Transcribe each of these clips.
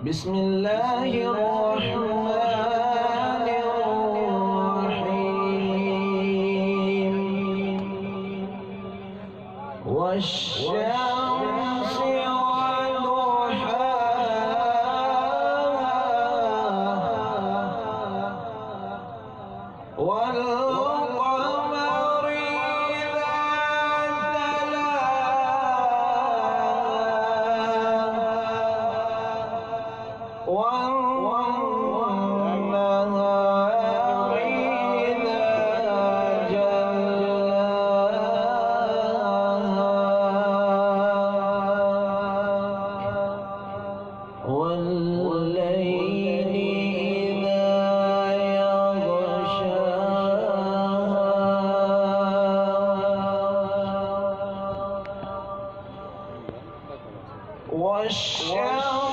بسم الله الرحمن الرحيم والشمس وضحاها والقمر إذا تلاها والنهار إذا جلاها والليل إذا يغشاها والشمس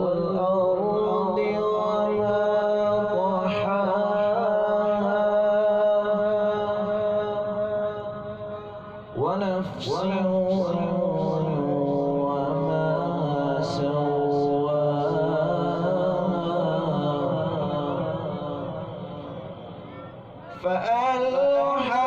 والأرض وما طحاها ونفس وما سواها فألهمها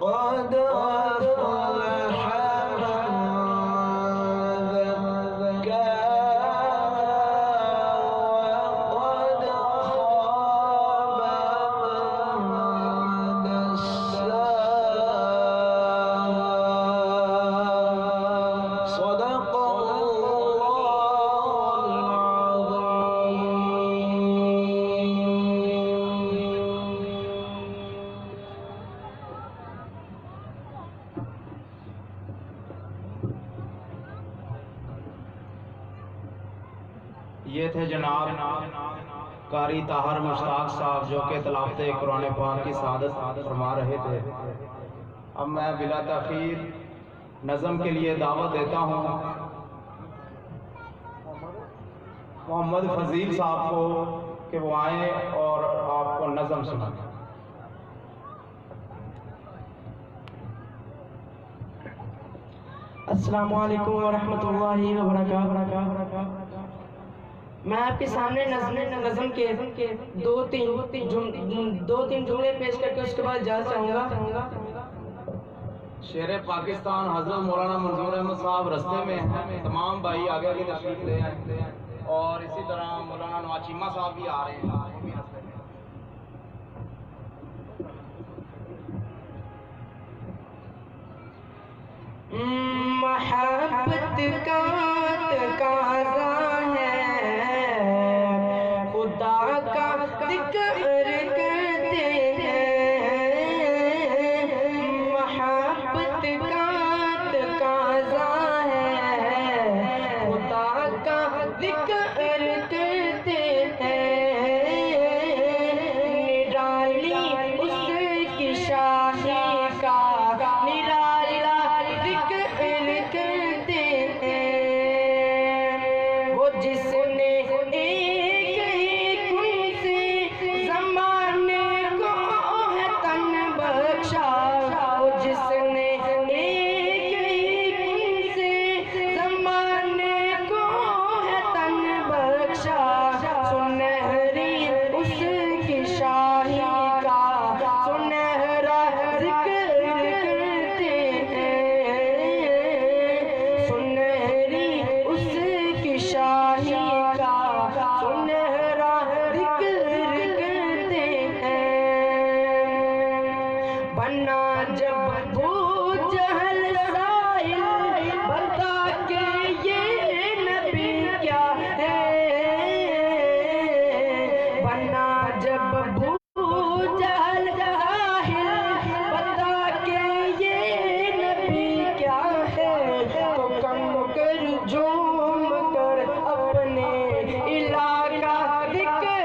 قد أفلح من زكاها وقد خاب من دساها صدق الله العظيم. یہ تھے جناب قاری طاہر مشتاق صاحب جو کہ تلاوت قرآن پاک کی سعادت فرما رہے تھے۔ اب میں بلا تاخیر نظم کے لیے دعوت دیتا ہوں محمد فضیل صاحب کو کہ وہ آئیں اور آپ کو نظم سنائیں۔ السلام علیکم ورحمۃ اللہ وبرکاتہ۔ میں آپ کے سامنے نظم کے دو تین جملے پیش کر کے اس کے بعد اجازت چاہوں گا۔ شیر پاکستان حضرت مولانا منظور احمد صاحب رستے میں ہیں، تمام بھائی آگے کی تشریف لے آئے، اور اسی طرح مولانا نواز چیمہ صاحب بھی آ رہے ہیں، وہ بھی رستے میں۔ محبت کا تقاضا ہے، خدا کا ذکر کرتے ہیں۔ محبت کا تقاضا ہے، خدا کا ذکر کرتے ہیں۔ نرالی اس کی شاہی کا، نرالا ذکر کرتے ہیں۔ وہ جس نے ایک ہی کن سے زمانے کو ہے تن بخشا، وہ جس نے ایک ہی کن سے زمانے کو ہے تن بخشا، سنہری اس کی شاہی کا سنہرا ذکر کرتے ہیں۔ سنہری اس کی شاہی کا سنہرا ذکر کرتے ہیں۔ بنا جب وہ جہل سائل، بتا کہ یہ نبی کیا ہے۔ بنا جب وہ جہل سائل، بتا کہ یہ نبی کیا ہے۔ تو کم کر جھوم کر اپنے الہ کا ذکر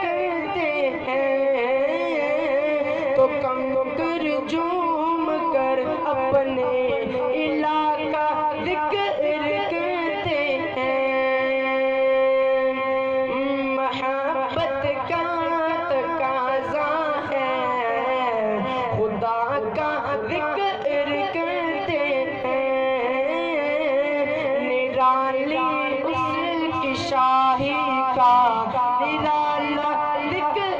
کرتے ہیں۔ تو کم کر جھوم کر اپنے الہ کا ذکر کرتے ہیں۔ محبت کا تقاضا ہے، خدا کا ذکر کرتے ہیں۔ نرالی اس کی شاہی کا نرالا ذکر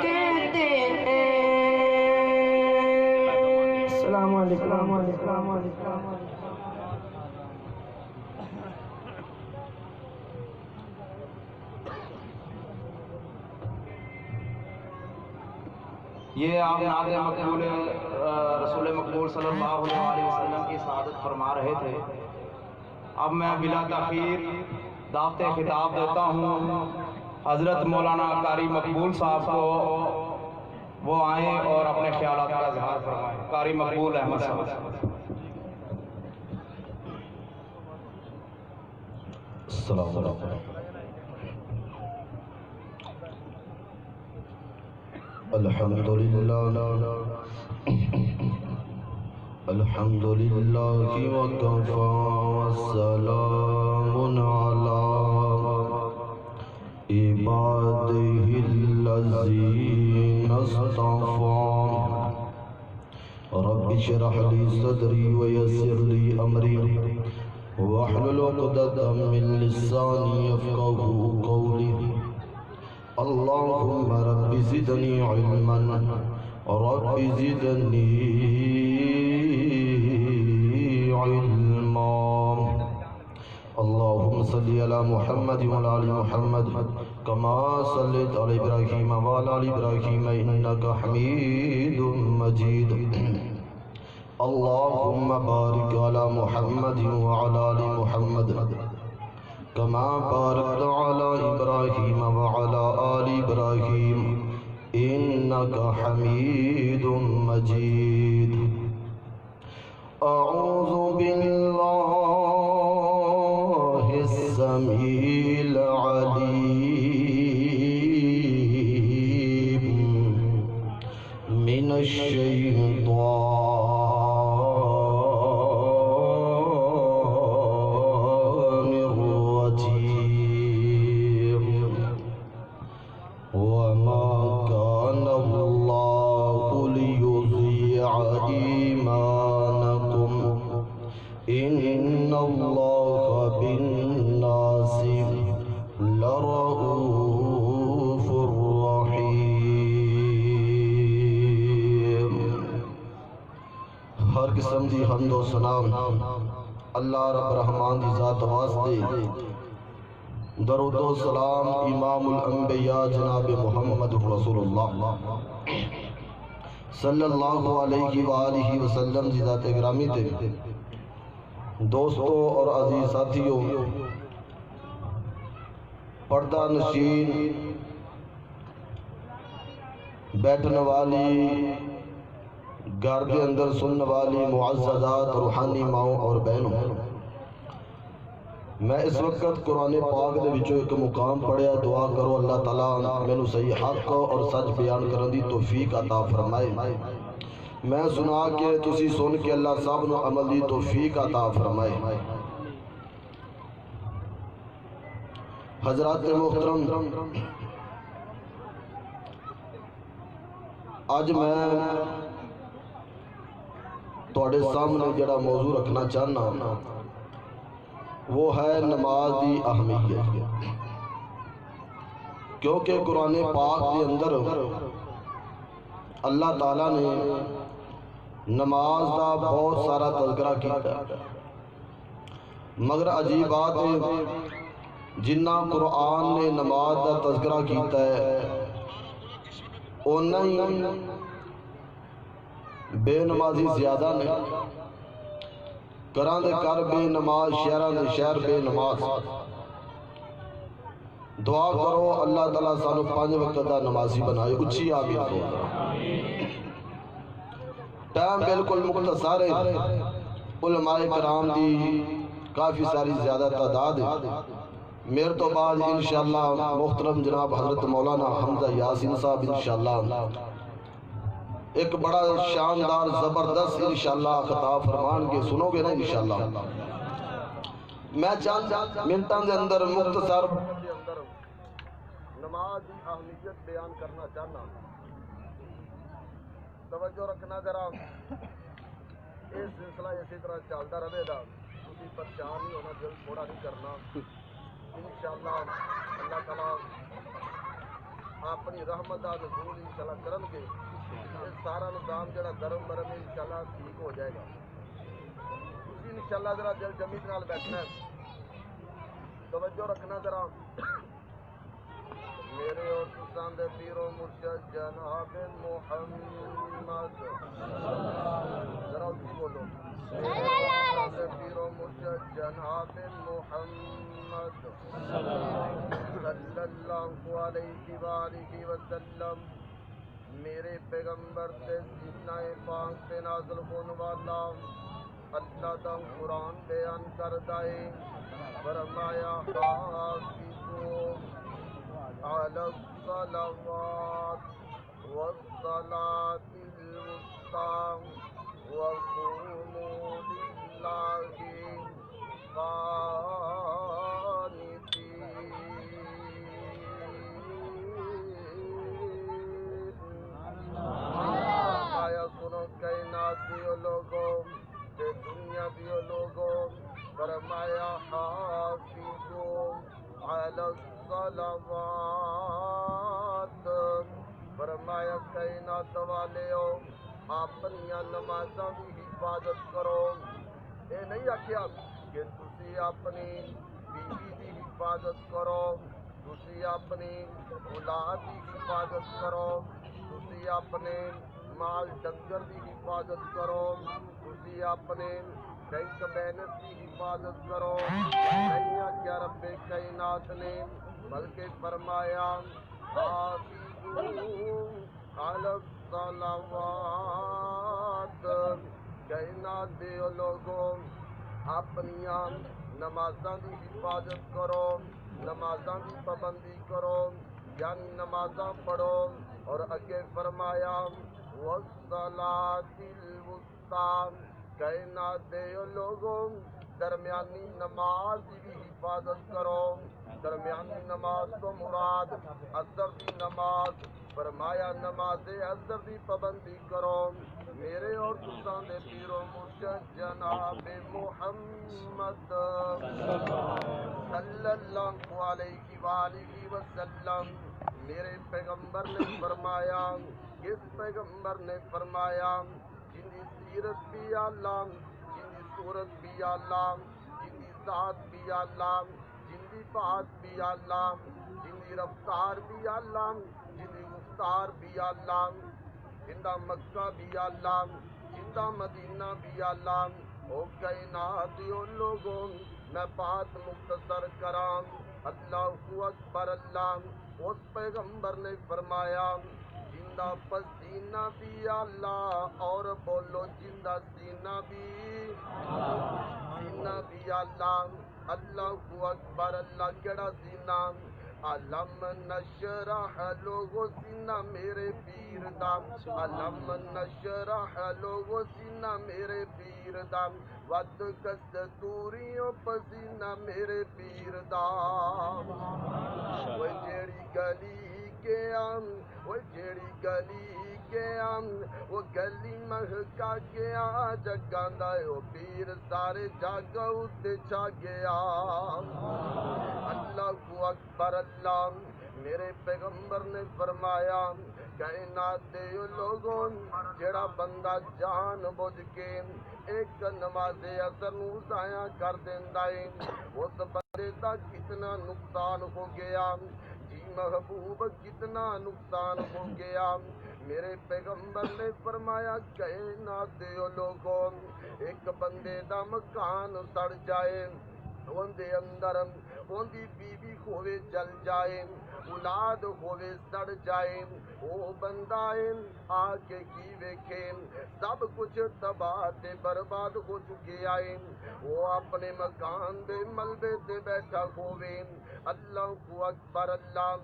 کرتے ہیں۔ السلام علیکم۔ یہ آپ نعت مقبول رسول مقبول صلی اللہ علیہ وسلم کی سعادت فرما رہے تھے۔ اب میں بلا تاخیر دعوت خطاب دیتا ہوں حضرت مولانا قاری مقبول صاحب کو، وہ آئیں اور اپنے خیالات کا اظہار فرمائیں۔ قاری مقبول احمد صاحب۔ السلام علیکم۔ الحمد للہ وکفا والسلام علی عبادہ الذین اصطفى۔ رب اشرح لی صدری ویسر لی امری واحلل عقدۃ من لسانی یفقهوا قولی۔ اللهم رب زدنی علما رب زدنی علما۔ اللهم صل على محمد وعلى آل محمد كما صليت على إبراهيم وعلى آل إبراهيم إنك حميد مجيد۔ اللهم بارك على محمد وعلى آل محمد كما باركت على إبراهيم وعلى آل إبراهيم إنك حميد مجيد۔ أعوذ بالله السميع العليم من الشيطان الرجيم۔ قسم دی حمد و ثنا اللہ رب رحمان دی ذات واسطے، درود و سلام امام الانبیاء جناب محمد رسول اللہ صلی اللہ علیہ وآلہ وسلم دی ذات گرامی تے، دوستو اور عزیز ساتھیوں، پردہ نشین بیٹھنے والی، گھر کے اندر سننے والی معززات روحانی ماؤں اور بہنوں، میں اس وقت قرآن پاک دے وچوں ایک مقام پڑھیا، دعا کرو اللہ تعالیٰ مینوں صحیح حق اور سچ بیان کرن دی توفیق عطا فرمائے۔ میں سنا کے تسی سن کے اللہ سب نو عمل دی توفیق عطا فرمائے۔ حضرات محترم، آج میں تواڈے سامنے جڑا موضوع رکھنا چاہنا وہ ہے نماز دی اہمیت، کیونکہ قرآن پاک کے اندر اللہ تعالیٰ نے نماز دا بہت سارا تذکرہ کیا، مگر عجیب بات ہے جنہ قرآن نے نماز دا تذکرہ کیتا ہے اونا ہی بے نمازی زیادہ نے، کراں دے کر بے نماز، شہراں دے شہر بے نماز۔ دعا کرو اللہ تعالیٰ سانو 5 وقت دا نمازی بنائے، اچھی آمین ہو۔ ٹائم بالکل مختصر ہے، علماء کرام دی کافی ساری زیادہ تعداد ہے۔ میرے تو بعد انشاءاللہ محترم جناب حضرت مولانا حمزہ یاسین صاحب انشاءاللہ ایک بڑا شاندار زبردست انشاءاللہ خطاب فرمان کے سنو گے نا انشاءاللہ۔ میں چند منٹاں دے اندر مختصر نماز کی اہمیت بیان کرنا چاہنا، توجہ رکھنا ذرا، یہ سلسلہ اسی طرح چلتا رہے گا، تسی پریشان نہیں ہونا، دل تھوڑا نہیں کرنا انشاءاللہ۔ اللہ تعالیٰ اپنی رحمت دا نزول انشاءاللہ کرن کے یہ سارا نظام جڑا گرم برم انشاءاللہ ٹھیک ہو جائے گا۔ تسی انشاءاللہ ذرا دل جمی نال بیٹھنا ہے، توجہ رکھنا ذرا، میرے اور تساں دے پیر و مرشد جناب محمد، ذرا اچھی بولو، پیر و مرشد جناب محمد صلی اللہ علیہ وآلہ وسلم، میرے پیغمبر سے سینہ پاک پہ نازل ہونے والا اللہ دا قرآن بیان کرتا ہے، فرمایا حافظوا علی الصلوات والصلاة الوسطی وقوموا للہ قانتین۔ آیا سنو کائنات دیو لوگوں تے دنیا دیو لوگوں، فرمایا حافظوا علی الصلوات، فرمایا کائنات والیو اپنی نمازاں دی حفاظت کرو۔ یہ نہیں آکھیا کہ تسی اپنی بیوی دی حفاظت کرو، تسی اپنی اولاد دی حفاظت کرو، تسی اپنے مال ڈنگر دی حفاظت کرو، تسی اپنے بینک بیلنس کی حفاظت کرو، نہیں آکھیا رب کائنات نے، بلکہ فرمایا حافظوا علی الصلوات، کائنات دے لوگوں اپنیاں نمازاں دی حفاظت کرو، نمازاں دی پابندی کرو، یعنی نمازاں پڑھو، اور اگے فرمایا والصلاة الوسطی، کائنات دے لوگوں درمیانی نماز کی بھی حفاظت کرو۔ درمیانی نماز تو مراد عصر کی نماز، فرمایا نماز عصر کی پابندی کرو۔ میرے اور تساں دے پیر و مرشد جناب محمد صلی اللہ علیہ وآلہ وسلم، میرے پیغمبر نے فرمایا، کس پیغمبر نے فرمایا؟ جن سیرت بھی یا اللہ جن دی صورت بھی یا اللہ جن دی ذات بھی یا اللہ جن دی بات بھی یا اللہ جن دی رفتار بھی یا اللہ جن دی گفتار بھی یا اللہ جندہ مکہ بھی یا اللہ جندہ مدینہ بھی یا اللہ او کائنات یو لوگوں میں بات مختصر کرام اللہ اکبر اللہ اس پیغمبر نے فرمایا زندہ پسینہ بھی یا اللہ اور بولو زندہ سینہ بھی یا اللہ اللہ اکبر اللہ کیڑا سینہ علم نشرح لوگو سینہ میرے پیر دا علم نشرح لوگو سینہ میرے پیر دا ود کستوریوں پسینہ میرے پیر دا وہ جیڑی گلی کے وہ جیڑی گلی کے وہ گلی مہکا گیا جگاندہ وہ پیر سارے جاگا اتے چھا گیا اللہ اکبر اللہ میرے پیغمبر نے فرمایا کائنات دے لوگوں جڑا بندہ جان بوجھ کے ایک نماز اثر نو ضائع کر دیندا ہے اس بندے دا کتنا نقصان ہو گیا جی محبوب کتنا نقصان ہو گیا میرے پیغمبر نے فرمایا کائنات دے لوگوں ایک بندے دا مکان سڑ جائے ان دے اندر ان دی بیوی ہوئے جل جائے اولاد ہوئے سڑ جائے وہ بندہ آکے کی ویکھے سب کچھ تباہ تے برباد ہو چکے آئے وہ اپنے مکان دے ملبے تے بیٹھا ہوئے اللہ کو اکبر اللہ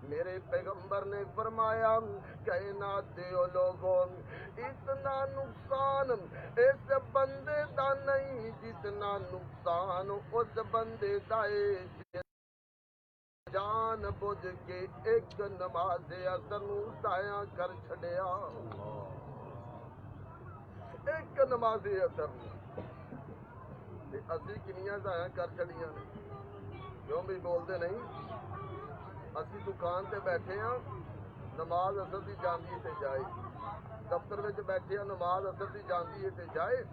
میرے پیغمبر نے فرمایا کائنات دے لوگوں اتنا نقصان اس بندے دا نہیں جتنا نقصان اس بندے دا ہے جان بوجھ کے ایک نماز اثر نو ضائع کر چھڑیا ایک نماز اثر اسی کنیاں ضائع کر چھڑیاں کیوں بھی بولتے نہیں اسی دکان تے بیٹھے ہاں نماز اثر دی جاندی تے جائے دفتر وچ بیٹھے ہاں نماز اثر دی جاندی تے جائے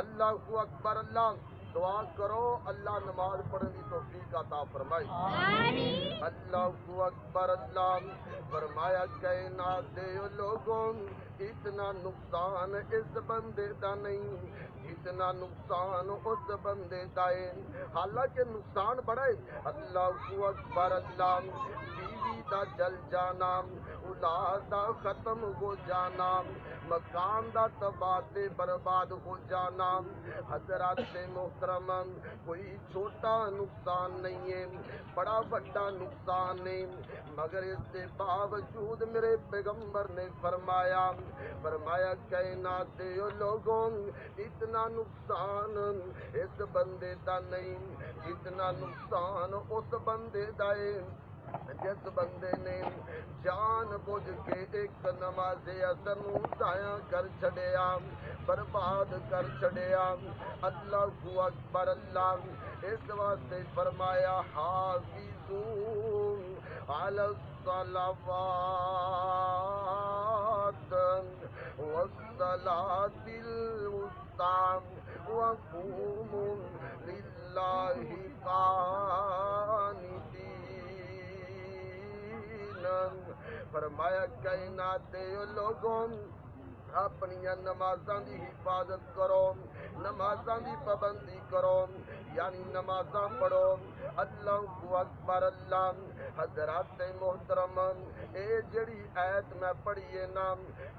اللہ کو اکبر اللہ دعا کرو اللہ نماز پڑھنے کی توفیق عطا فرمائے اللہ کو اکبر اللہ فرمایا کائنات دے لوگوں اتنا نقصان اس بندے دا نہیں جتنا نقصان اس بندے دا ہے حالانکہ نقصان بڑا ہے اللہ کو اکبر اللہ بیوی دا جل جانا اولاد دا ختم ہو جانا مکان دا تباہ تے برباد ہو جانا حضرات محترم کوئی چھوٹا نقصان نہیں ہے بڑا بڑا نقصان ہے مگر اس کے باوجود میرے پیغمبر نے فرمایا کائنات دے لوگوں اتنا نقصان اس بندے دا نہیں جتنا نقصان اس بندے دا ہے جس بندے نے جان بوجھ کے ایک نماز اثر نو ضائع کر چھڑیا برباد کر چھڑیا اللہ کو اکبر اللہ اس واسطے فرمایا حافظوا علی الصلوات والصلاۃ الوسطی وقوموا للہ قانتین فرمایا کائنات دے لوگوں اپنی نمازاں دی حفاظت کرو نمازاں دی پابندی کرو یعنی نمازاں پڑھو اللہ کو اکبر اللہ حضرات محترم اے جڑی آیت میں پڑھی ہے نا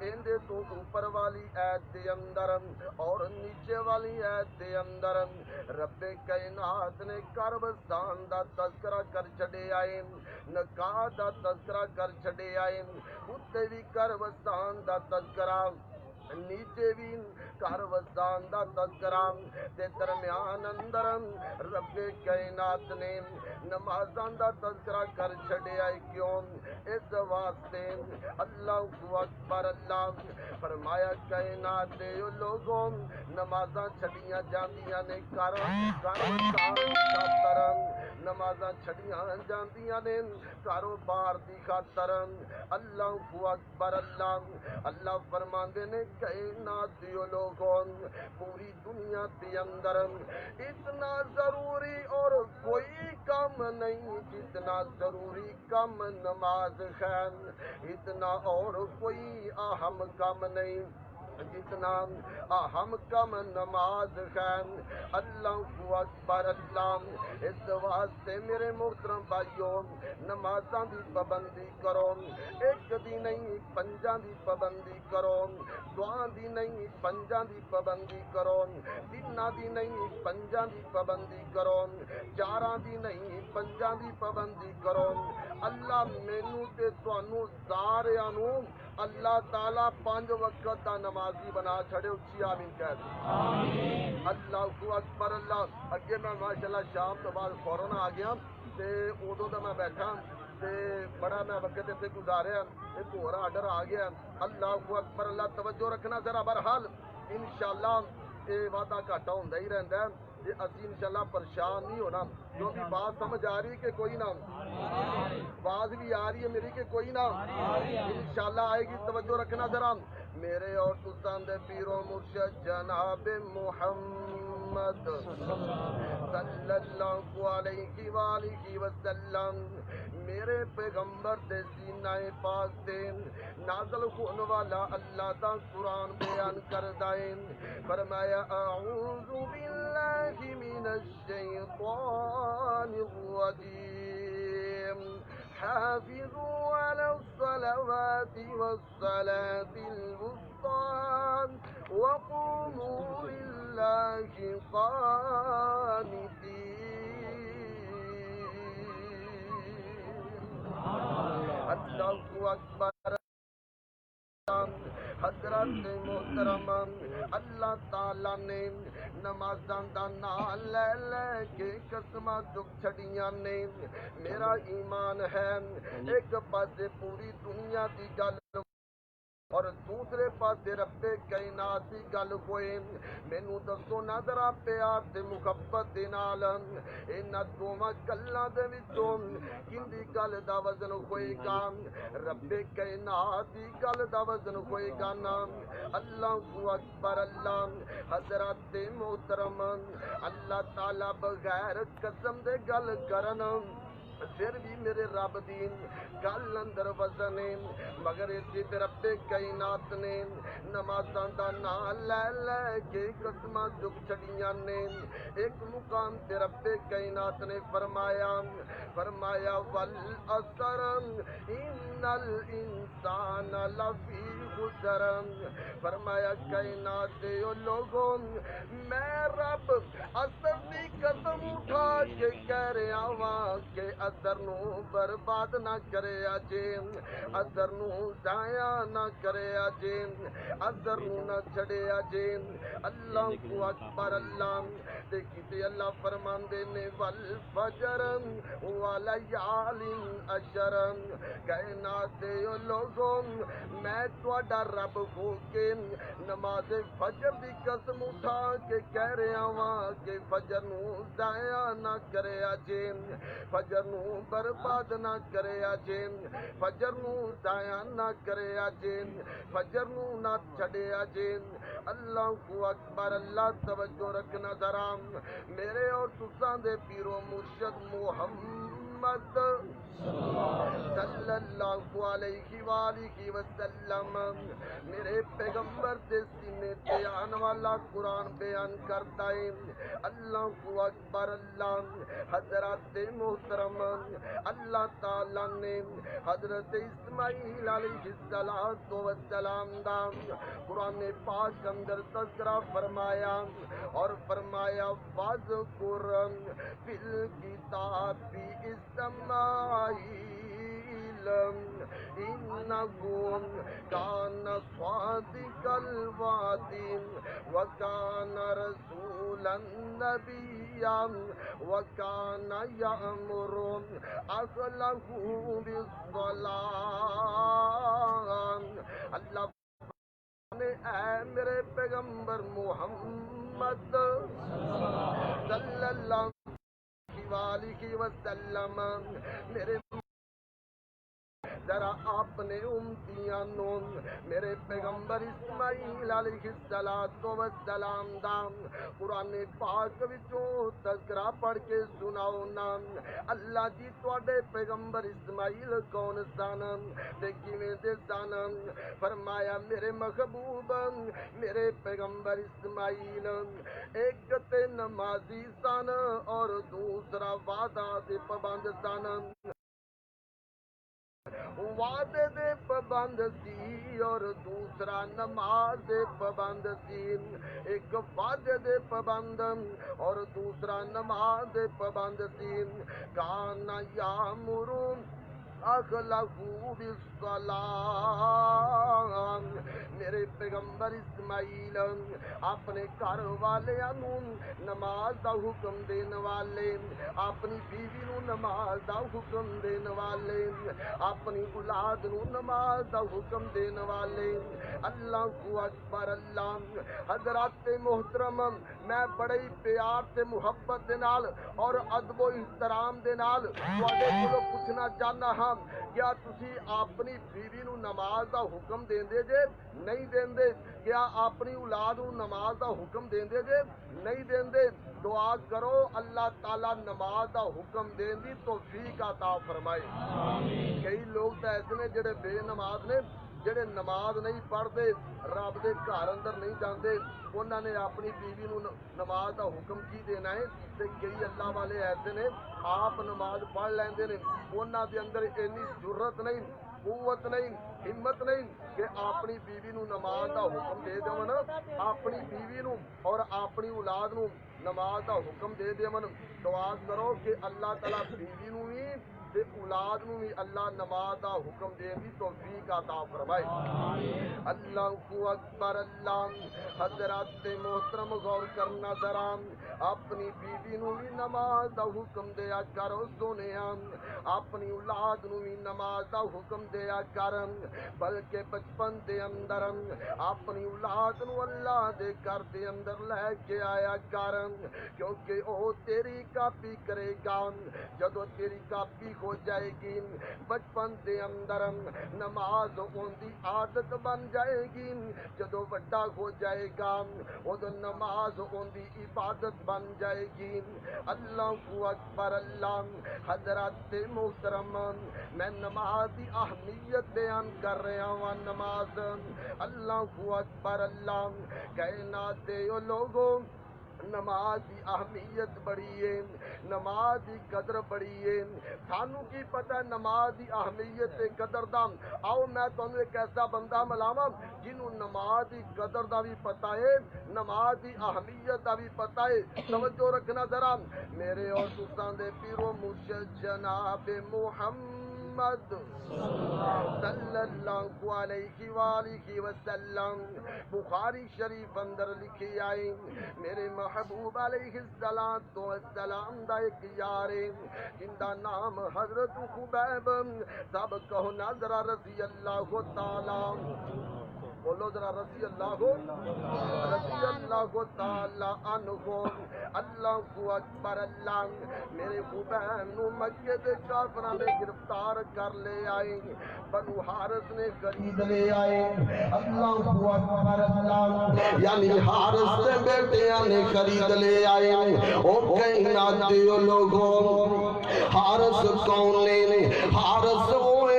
اندے تو اوپر والی آیت دے اندر اور نیچے والی آیت دے اندر رب کائنات نے کربستان دا تذکرہ کر چھڑے آئے نکاح دا تذکرہ کر چھڑے آئے اتے بھی کربستان دا تذکرہ نیچے بھی کاروستان دا تذکرہ تے درمیان اندر رب کائنات نے نمازاں دا تذکرہ کر چھڑے آئے کیوں اس واسطے اللہ کو اکبر اللہ فرمایا کائنات دے لوگوں نمازاں چھڑیاں جاندیاں نے کاروستان خاطر نمازاں چھڑیاں جاندیاں نے کاروبار دی خاطر اللہ اکبر اللہ اللہ فرماندے نے کائنات دیو لوگوں پوری دنیا کے اندر اتنا ضروری اور کوئی کام نہیں جتنا ضروری کام نماز ہے، اتنا اور کوئی اہم کام نہیں جتنا اہم کم نماز ہے۔ اللہ اکبر اللہ، اس واسطے میرے محترم بھائیوں نمازاں دی پابندی کرو، ایک دی نہیں پنجاں دی پابندی کرو، دعاں دی نہیں پنجاں دی پابندی کرو، دناں دی نہیں پنجاں دی پابندی کرو، چاراں دی نہیں پنجاں دی پابندی کرو۔ اللہ مینوں تے تانوں ساریاں نوں اللہ تعالیٰ 5 وقت دا نمازی بنا چھڑے، اچھی آمین کہہ دیں۔ اللہ اکبر اللہ۔ اگے میں ماشاءاللہ شام تو بعد فوراً آ گیا تے ادو دا میں بیٹھا تے بڑا میں وقت اتنے گزاریا، ایک اور آرڈر آ گیا۔ اللہ اکبر اللہ، توجہ رکھنا ذرا، بہرحال انشاءاللہ یہ وعدہ گھاٹا ہوندا ہی رہندا ہے کہ اسی انشاءاللہ پریشان نہیں ہونا، کیونکہ بات سمجھ آ رہی ہے کہ کوئی نہ، آواز بھی آ رہی ہے میری کہ کوئی نہ انشاءاللہ آئے گی، توجہ رکھنا ذرا۔ میرے اور تساں دے پیرو مرشد جناب محمد صلی اللہ علیہ وآلہ وسلم، میرے پیغمبر دے سینہ پاک تے نازل ہون والا اللہ دا قرآن بیان کردا ہے، فرمایا اعوذ باللہ من الشیطان الرجیم، حافظوا علی الصلوات والصلاة الوسطى وقوموا للہ قانتین۔ اللہ اکبر۔ حضرت محترم اللہ تعالیٰ نے نمازاں دا نام لے لے کے قسماں چک چھڑیاں نے، میرا ایمان ہے ایک پاسے پوری دنیا دی گل اور دوسرے پاسے رب کائنات دی گل ہوئے، مینوں دسو نہ ذرا پیار تے محبت دے نال انہاں دوواں گلاں دے وچوں کِندی گل دا وزن ہوئے گا؟ رب کائنات دی گل دا وزن ہوئے گا نا۔ اللہ اکبر اللہ۔ حضرت محترم اللہ تعالیٰ بغیر قسم دے گل کرن پھر بھی میرے رب دی گل اندر وزن ہے، مگر اسی تے رب کائنات نے نمازاں دا نام لے لے کے قسماں چک چھڑیاں نے۔ ایک مقام تے رب کائنات نے فرمایا والعصر ان الانسان لفی خسر، فرمایا کائنات دے لوگوں میں رب عصر دی قسم اٹھا کے کہہ رہا ہاں کہ عصر نو برباد نہ کرے جے، عصر نو ضائع نہ کرے جے، عصر نو نہ چھڑے جے۔ اللہ اکبر اللہ۔ دیکھیے اللہ فرماندے نے والفجر ولیال عشر، کائنات دے لوگوں میں تہاڈا رب ہو کے نماز فجر دی قسم اٹھا کے کہہ رہا ہاں کہ فجر نو ضائع نہ کرے جے، فجر نو برباد نہ کرے جے، فجر نو ضائع نہ کرے جے، فجر نو نہ چھڑے جے۔ اللہ اکبر اللہ۔ توجہ رکھنا ذرا، میرے اور تساں دے پیرو مرشد محمد صلی اللہ علیہ وآلہ وسلم، میرے پیغمبر دے سینے تے آن والا قرآن بیان کرتا ہے۔ اللہ اکبر اللہ۔ حضرت محترم اللہ تعالیٰ نے حضرت اسماعیل علیہ السلام دا قرآن پاک اندر تذکرہ فرمایا اور فرمایا وَاذْكُرْ فِي الْكِتَابِ إِسْمَاعِیلَ إِنَّهُ كَانَ صَادِقَ الْوَعْدِ وَكَانَ رَسُولًا نَبِيًّا وَكَانَ يَأْمُرُ أَهْلَهُ بِالصَّلَاةِ۔ اللہ اے میرے پیغمبر محمد صلی اللہ وآلہ وسلم میرے ذرا اپنے امتیانوں میرے پیغمبر اسماعیل علیہ السلام دا قرآن پاک وچوں تذکرہ پڑھ کے سناؤ نا اللہ جی تواڈے پیغمبر اسماعیل کون سن تے کیویں دے سن فرمایا میرے محبوب میرے پیغمبر اسماعیل ایک تے نمازی سن اور دوسرا وعدہ دے پابند سن وعدے دے پابند سی اور دوسرا نماز دے پابند سی ایک وعدے دے پابند اور دوسرا نماز دے پابند سی کانا یامر اخلقو بالصلاة میرے پیغمبر اسماعیل اپنے گھر والیاں نماز دا حکم دین والے اپنی بیوی نو نماز دا حکم دین والے اپنی اولاد نو نماز دا حکم دین والے اللہ اکبر اللہ حضرات محترم میں بڑے پیار تے محبت دے نال اور ادب و احترام دے نال تواڈے کولوں پوچھنا چاہنا ہاں کیا تسی اپنی بیوی نو نماز دا حکم دیندے جے نہیں دیندے کیا اپنی اولاد نو نماز دا حکم دیندے جے نہیں دیندے دعا کرو اللہ تعالی نماز دا حکم دین دی توفیق عطا فرمائے کئی لوگ تے ایسے نے جڑے بے نماز نے جڑے نماز نہیں پڑھتے رب دے گھر اندر نہیں جاندے انہاں نے اپنی بیوی نو نماز دا حکم کی دینا ہے تے کئی اللہ والے ایسے نے آپ نماز پڑھ لیندے نے انہاں دے اندر اتنی جرت نہیں قوت نہیں ہمت نہیں کہ اپنی بیوی نو نماز دا حکم دے دیون اپنی بیوی نو اور اپنی اولاد نو نماز دا حکم دے دیون دعا کرو کہ اللہ تعالی بیوی نو بھی تے اولاد نو بھی اللہ نماز دا حکم دے دی توفیق عطا فرمائے اللہ اکبر اللہ حضرات محترم غور کرنا ذرا اپنی بیوی نو بھی نماز دا حکم دیا کرو سونیا اپنی اولاد نو بھی نماز دا حکم دیا کر بلکہ بچپن دے اندر اپنی اولاد نو اللہ دے گھر دے اندر لے کے آیا کر کیونکہ او تیری کاپی کرے گا جدو تیری کاپی ہو جائے گی بچپن دے اندر نماز ان دی عادت بن جائے گی جدو بڑا ہو جائے گا ادو نماز ان دی عبادت بن جائے گی اللہ اکبر اللہ حضرات محترم میں نماز دی اہمیت بیان کر رہا ہوں نماز اللہ اکبر اللہ کائنات دے لوگوں نماز دی اہمیت بڑی ہے نماز دی قدر بڑی ہے سانو کی پتہ ہے نماز دی اہمیت تے قدر دا آؤ میں تانوں ایک ایسا بندہ ملاواں جنوں نماز دی قدر دا بھی پتہ ہے نماز دی اہمیت دا بھی پتہ ہے توجہ رکھنا ذرا میرے اور تساں دے پیرو مرشد جناب محمد صلی اللہ علیہ وآلہ وسلم بخاری شریف اندر لکھی آئی میرے محبوب علیہ السلام دا ایک یار جن دا نام حضرت خبیب سب کہو نظر رضی اللہ تعالی بولو ذرا رضی اللہ تعالی عنہ اللہ اکبر اللہ میرے خبیب نو مکے دے کافراں نے گرفتار کر لے آئے بنو حارث نے خرید لے آئے اللہ اکبر اللہ یعنی حارث دے بیٹیاں نے خرید لے آئے او کہنا دیو لوگوں حارث کون نے حارث ہوئے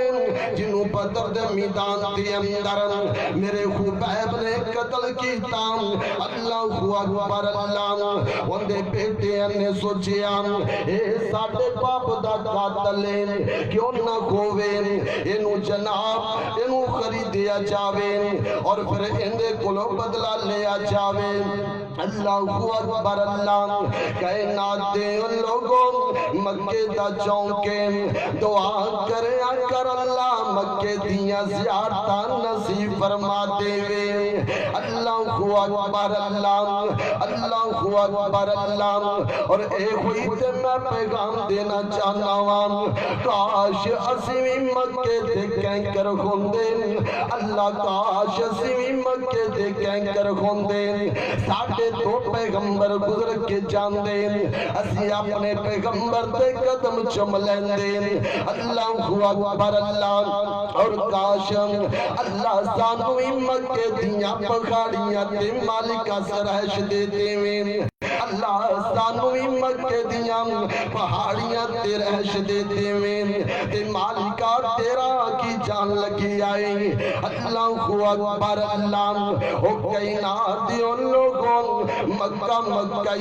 جنہوں بدر دے میدان دے اندر میرے خبیب نے قتل کیتا اللہ اکبر اللہ ان دے بیٹے نے سوچیا اے ساڈے باپ دا قاتل ہے کیوں نہ کھووے اینو جناب اینو خریدیا جاوے اور پھر اندے کولو بدلہ لیا جاوے اللہ اکبر اللہ کائنات دے ان لوگوں مکے دا چونکے دعا کرے کر اللہ مکے دیاں زیارتاں نصیب فرما دے وے اللہ اکبر اللہ اکبر اللہ اور اے ہوئی تے میں پیغام دینا چاہنا ہوں کاش اسی بھی مکے دے کینکر ہوندے اللہ کاش اسی بھی مکے دے کینکر ہوندے ساڈے تو پیغمبر گزر کے جاندے اسی اپنے پیغمبر دے قدم چم لیندے اللہ اکبر اللہ اور کاش اللہ سانو بھی مکے دیاں پہاڑیاں تے مالکہ سرائش دے دے اللہ سانو بھی مکے دیاں پہاڑیاں تے رہش دے دے تے مالکہ تیرا کی جان لگی آئے اللہ اکبر اللہ او کائنات دے ان لوگوں مکہ مکہ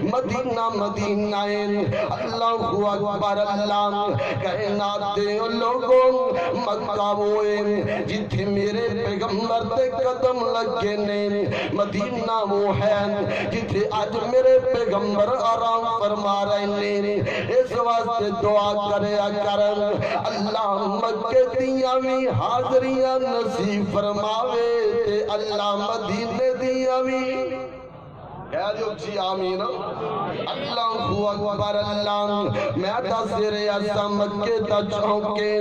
مدینہ مدینہ اللہ اکبر اللہ کائنات دے ان لوگوں مکہ ہوئے جتھے میرے پیغمبر دے قدم لگے نے مدینہ وہ ہے جتھے آج میرے پیغمبر آرام فرما رہے نے اس واسطے دعا کریا کرن اللہ مکے دیاں بھی حاضریاں نصیب فرماوے تے اللہ مدینے دیاں بھی کہہ جو جی آمین اللہ اکبر اللہ میں تصویر ایسا مکے تا چونکے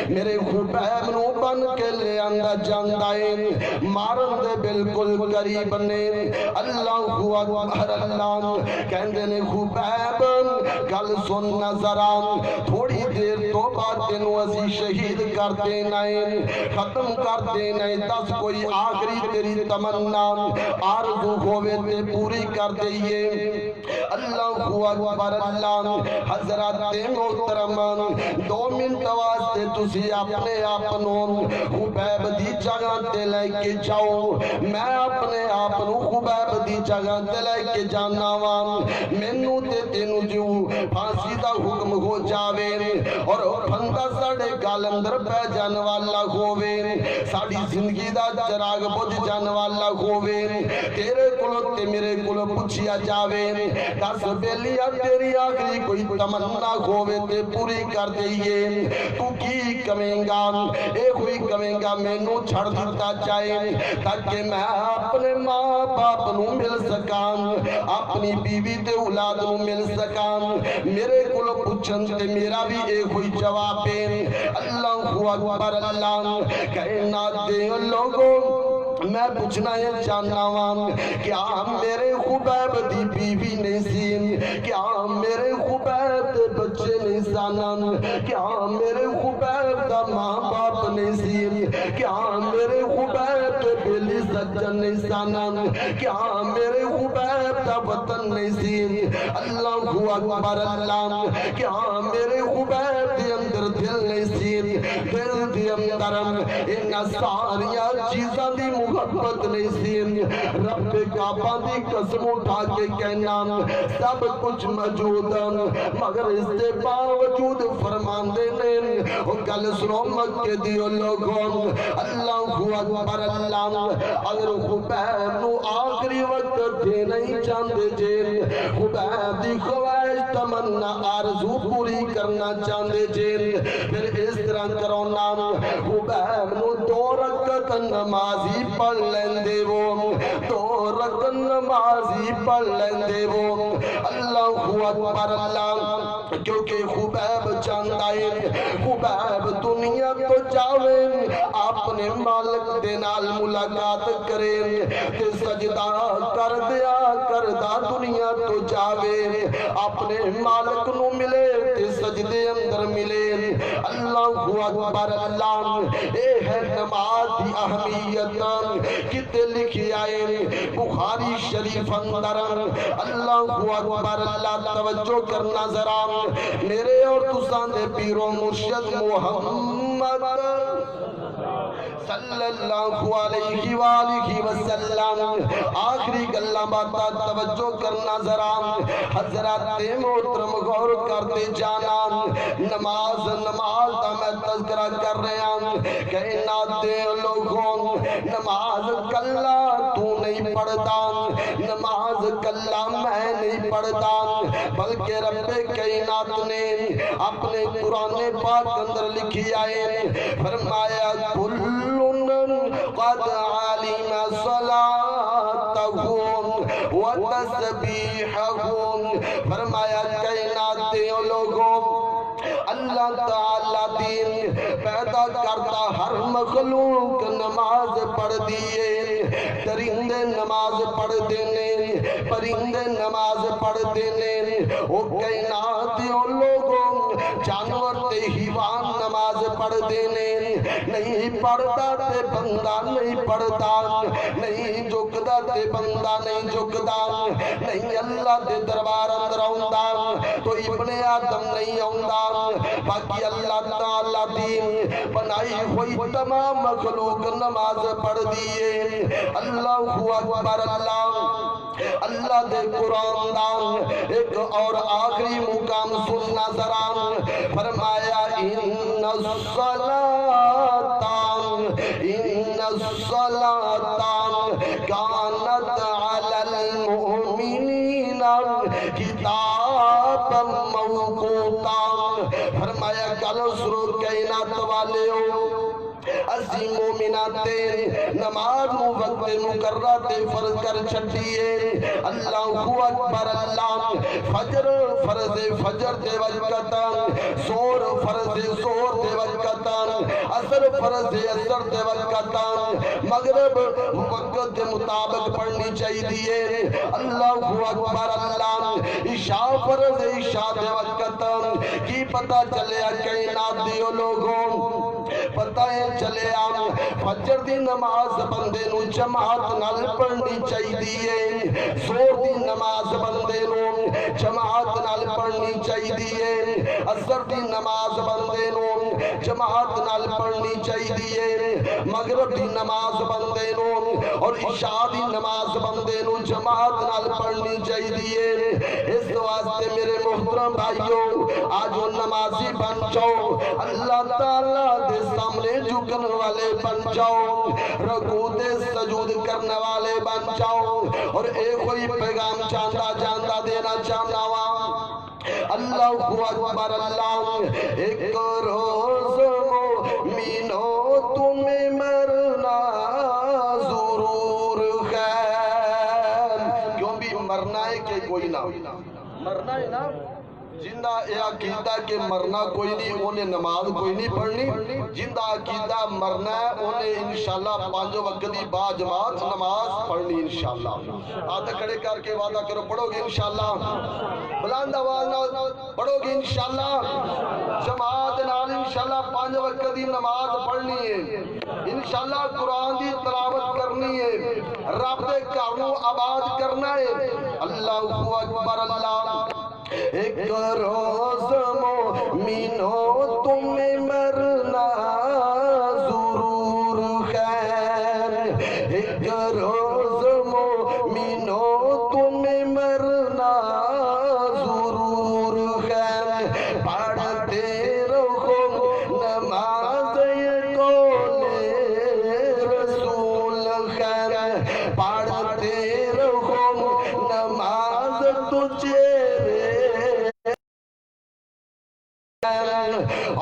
میرے خبیب نو بن کے لے آندہ جاندائیں مارن دے بالکل قریب نے اللہ اکبر اللہ کہندے نے خبیب گل سن نظران تھوڑی دیر تو بعد تینوں اسی شہید کر دینائیں ختم کر دینائیں دس کوئی آخری تیری تمنا آرزو ہوئے تے پوری کر دئیے اللہ اکبر اللہ حضرات محترم 2 منٹ واسطے تسی اپنے آپنوں خبیب دی جگہ تے لے کے جاؤ میں اپنے آپنوں خبیب دی جگہ تے لے کے جانا ہاں مینوں تے تینوں جو پھانسی دا حکم ہو جاوے اور پھندا ساڈے گل اندر پہ جان والا ہووے ساڈی زندگی دا چراغ بجھ جان والا ہووے تیرے کولوں تے میرے کولوں پوچھیا جاوے دس بیلیا تیری آخری کوئی تمنا ہووے تے پوری کر دئیے تو کی کمیں گا اے کوئی کمیں گا مینوں چھڑ دیتا چاہے تاکہ میں اپنے ماں باپ نو مل سکاں اپنی بیوی تے اولاد نو مل سکاں میرے کولوں پوچھن تے میرا بھی اے کوئی جواب ہے اللہ اکبر اللہ کائنات دے لوگوں میں پوچھنا یہ جاننا ہوں کیا میرے خبیب دی بیوی نہیں سی کیا میرے خبیب دے بچے نہیں سانن کیا میرے خبیب دا ماں باپ نہیں سی کیا میرے خبیب دے بیلی سجن نہیں سانن کیا میرے خبیب دا وطن نہیں سی اللہ اکبر اللہ کیا میرے خبیب دے اندر دل نہیں سی دل دے اندر انہا ساریاں چیزاں دی محبت نہیں سی رب کعبہ دی قسم اٹھا کے کہنا سب کچھ موجود مگر اس سے باوجود فرمان دینے گل سنو مکے دیو لوگوں اللہ اکبر اللہ اگر خبیب نو آخری وقت دے نہیں چاندے جے خبیب دی خواہش تمنا آرزو پوری کرنا چاندے جے پھر اس طرح کرونا خبیب نو 2 رکعت نمازی پڑھ لیندے وہ 2 رکعت نمازی پڑھ لیندے وہ اللہ اکبر اللہ کیونکہ خبیب چاہتا ہے خبیب دنیا تو جاوے اپنے مالک دے نال ملاقات کرے تے سجدہ کر دیا کردہ دنیا تو جاوے اپنے مالک نو ملے تے سجدے اندر ملے اللہ اکبر اللہ اے ہے نماز دی اہمیت کتے لکھی آئے بخاری شریف اندر اللہ اکبر اللہ توجہ کرنا ذرا میرے اور تساں دے پیر و مرشد محمد صلی اللہ علیہ وآلہ وسلم آخری گلہ باتا توجہ کرنا ذرا حضرات محترم غور کرتے جانا نماز دا میں تذکرہ کر رہا کائنات دے لوگوں نماز کلا تو نہیں پڑھتا، نماز کلا میں نہیں پڑھتا، بلکہ رب کائنات نے اپنے قرآن پاک اندر لکھی آئے، فرمایا کل قد علم صلاتہ وتسبیحہ، فرمایا کائنات کے لوگوں اللہ تعالیٰ دین پیدا کرتا ہر مخلوق نماز پڑھ دیئے، درندے نماز پڑھ دینے، پرندے نماز پڑھ دینے، وہ کائنات لوگوں جانور تے حیوان نماز پڑھ دینے، نہیں پڑھتا تے بندہ نہیں پڑھتا، نہیں جھکدا تے بندہ نہیں جھکدا، نہیں اللہ دے دربار اندر آوندا تو ابن آدم نہیں آوندا، باقی اللہ تعالیٰ دین بنائی ہوئی تمام مخلوق نماز پڑھ دیئے۔ اللہ اکبر، اللہ دے قرآن دا ایک اور آخری مقام سننا ذرا، فرمایا ان الصلاة کانت علی المؤمنین کتابا موقوتا، فرمایا کل سرور کائنات والے ہو اسی مومناتے نماز وقت مقررہ تے فرض کر چھٹیے، اللہ اکبر، اللہ فجر فرض فجر دے وقتا، زور فرض زور دے وقتا، عصر فرض عصر دے وقتا، مغرب وقت دے مطابق پڑھنی چاہیے، اللہ اکبر، اللہ عشاء فرض عشاء دے وقتا، کی پتہ چلے کائنات دیو لوگوں پتہ ہے چلے فجر دی نماز بندے نو جماعت نال پڑھنی چاہیے، زور دی نماز بندے نو جماعت نال پڑھنی چاہیے، عصر دی نماز بندے نو جماعت نال پڑھنی چاہیے، مغرب دی نماز بندے نو اور عشاء دی نماز بندے نو جماعت نال پڑھنی چاہیے۔ اس واسطے میرے محترم بھائیوں آج وہ نمازی بن جاؤ، اللہ تعالیٰ دے سامنے جھکن والے بن جاؤ، رکوع دے سجود کرنے والے بن جاؤ، اور ایک کوئی پیغام چاندہ جاندہ دینا چاہنا وا اللہ اکبر، اللہ ایک روز مومنو تمہیں مرنا ضرور ہے، کیوں بھی مرنا ہے کہ کوئی نہ مرنا ہے نا، جندہ یہ عقیدہ کہ مرنا کوئی نہیں انہیں نماز کوئی نہیں پڑھنی، جندہ عقیدہ مرنا ہے انہیں انشاءاللہ 5 وقت دی با جماعت نماز پڑھنی انشاءاللہ۔ آدھا کھڑے کر کے وعدہ کرو پڑھو گے انشاءاللہ، بلند آواز نہ پڑھو گے انشاءاللہ، جماعت نال انشاءاللہ 5 وقت دی نماز پڑھنی ہے، انشاءاللہ قرآن دی تلاوت کرنی ہے، رب دے گھروں آباد کرنا ہے، اللہ اکبر، اللہ ایک روز مومنو تمہیں مرنا ضرور ہے، ایک روز مومنو تمہیں مرنا ضرور ہے، پڑھتے رہو نماز قول رسول ہے، پڑھتے رہو نماز تجھے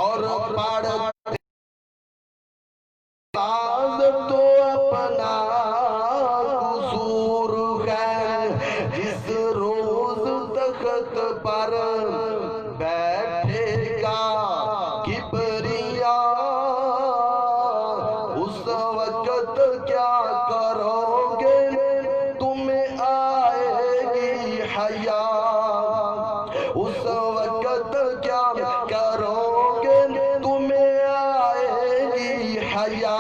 اور پڑھتے تو اپنا قصور ہے، جس روز تخت پر بیٹھے گا کبریا اس وقت کیا کرو گے تمہیں آئے گی حیا، اس وقت کیا کرو گے تمہیں آئے گی حیا،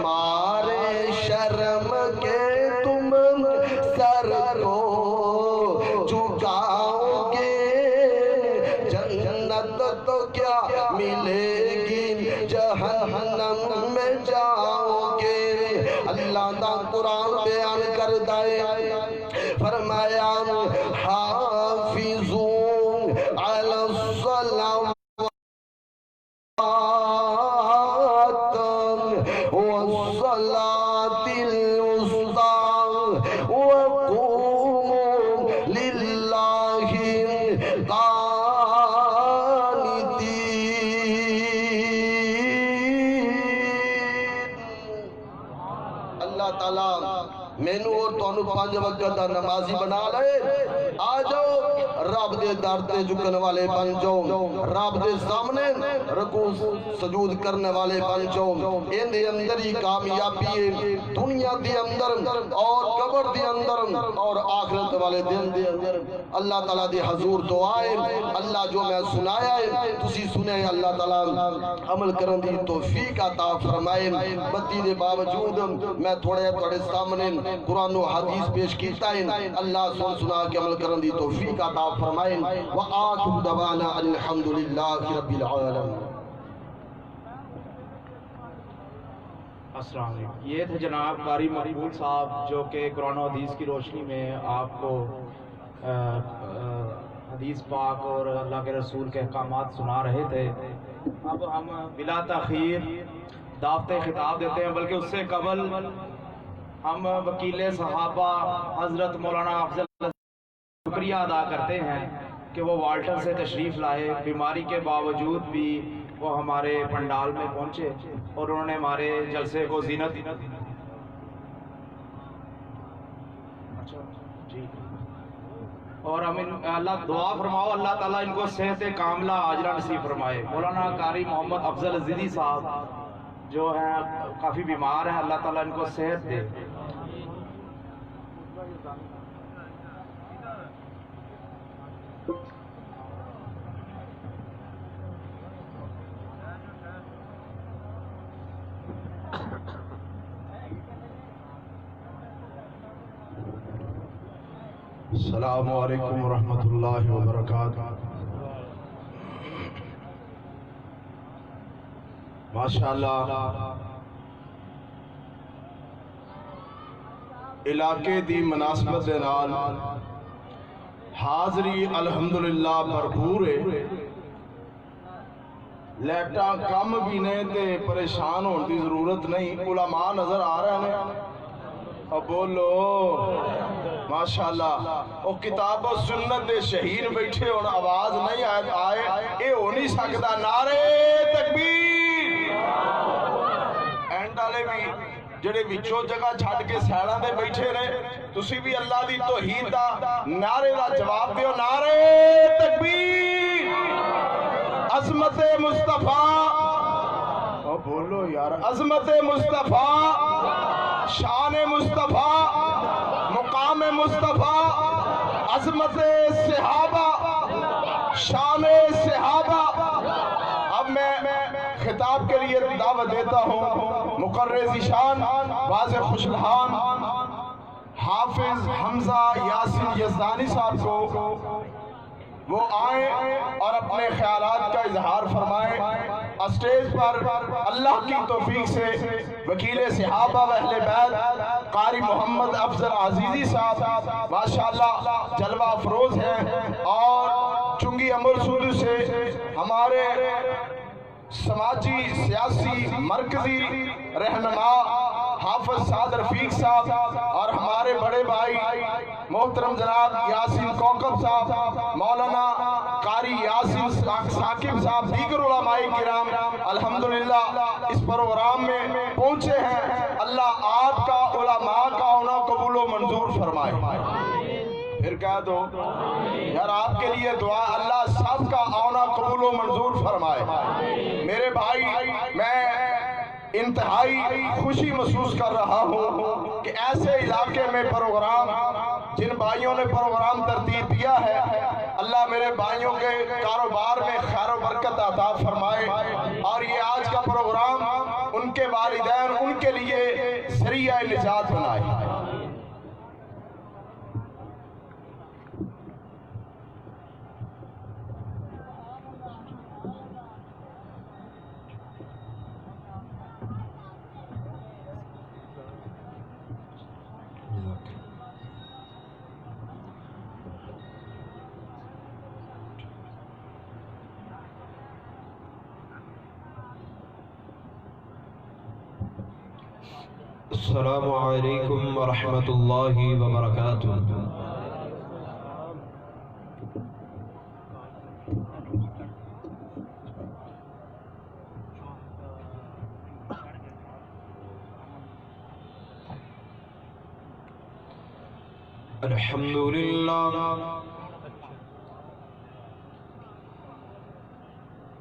مارے شرم کے تم سر کو جھکاؤ گے، جنت تو کیا ملے گی جہنم میں جاؤ گے، اللہ دا قرآن بیان کر دائے، فرمایا حافظون علی الصلاوات والصلاة الوسطی اللہ تعالیٰ مینو اور تانوں 5 وقت دا نمازی بنا لے. آ جاؤ رب دے در تے جھکن والے بن جاؤ, رب دے سامنے رکوع سجود کرنے والے بن جاؤ. ان دے اندر ہی کامیابی ہے, دنیا دے اندر اور قبر دے اندر اور آخرت والے دن دے اندر. اللہ تعالیٰ دے حضور دعائے اللہ جو میں سنایا ہے تسی سنے, اللہ تعالیٰ عمل کرن دی توفیق عطا فرمائے. بدی دے باوجود میں تھوڑے سامنے قرآن و حدیث پیش کیتا ہے, اللہ سنا کے عمل کرن دی توفیق عطا فرمائے. وآخر دعوانا الحمدللہ رب العالمین. السلام علیکم. یہ تھے جناب قاری مقبول صاحب جو کہ قرآن و حدیث کی روشنی میں آپ کو حدیث پاک اور اللہ کے رسول کے احکامات سنا رہے تھے. اب ہم بلا تاخیر دعوت خطاب دیتے ہیں, بلکہ اس سے قبل ہم وکیل صحابہ حضرت مولانا افضل شکریہ ادا کرتے ہیں کہ وہ والٹن سے تشریف لائے. بیماری کے باوجود بھی وہ ہمارے پنڈال میں پہنچے اور انہوں نے ہمارے جلسے کو زینت جی. اور ہم اللہ دعا فرماؤ اللہ تعالیٰ ان کو صحت کاملہ عاجلہ نصیب فرمائے. مولانا قاری محمد افضل عزیزی صاحب جو ہیں کافی بیمار ہیں, اللہ تعالیٰ ان کو صحت دے. السلام علیکم ورحمۃ اللہ وبرکاتہ. ماشاءاللہ علاقے دی مناسبت دے نال حاضری الحمدللہ بھرپور ہے. لیٹاں کم بھی نے تے پریشان ہونے دی ضرورت نہیں. علماء نظر آ رہے ہیں, اب بولو ماشاءاللہ. وہ کتاب و سنت دے شہید بیٹھے ہون آواز نہیں آئے, اے ہو نہیں سکتا. نعرے تکبیر. اینڈ والے بھی جڑے وچوں جگہ چھڈ کے سیڑاں دے بیٹھے نے, تسی بھی اللہ دی توحید دا نعرے دا جواب دیو. نعرے تکبیر. عظمت مصطفیٰ, او بولو یار, عظمت مصطفیٰ, شان مصطفیٰ, مقام مصطفیٰ, عظمت صحابہ, شان صحابہ. اب میں خطاب کے لیے دعوت دیتا ہوں مقرر ذیشان واضح خوشلحان حافظ حمزہ یاسین یزدانی صاحب کو. وہ آئیں اور اپنے خیالات کا اظہار فرمائیں. اسٹیج پر اللہ کی توفیق سے وکیل صحابہ و اہل بیت قاری محمد افضل عزیزی صاحب ماشاءاللہ جلوہ افروز ہیں, اور چنگی امر سود سے ہمارے سماجی سیاسی مرکزی رہنما حافظ سعد رفیق صاحب اور ہمارے بڑے بھائی محترم جناب یاسین کوکب صاحب, مولانا قاری یاسین ثاقب صاحب, دیگر علماء کرام الحمدللہ اس پروگرام میں پہنچے ہیں. اللہ آپ کا علماء کا ہونا قبول و منظور فرمائے. پھر کہہ دو یار آپ کے لیے دعا, اللہ سب کا آنا قبول و منظور فرمائے. میرے بھائی میں انتہائی خوشی محسوس کر رہا ہوں کہ ایسے علاقے میں پروگرام, جن بھائیوں نے پروگرام ترتیب دیا ہے, اللہ میرے بھائیوں کے کاروبار میں خیر و برکت عطا فرمائے, اور یہ آج کا پروگرام ان کے والدین ان کے لیے ذریعہ نجات بنائے. السلام علیکم ورحمۃ اللہ وبرکاتہ.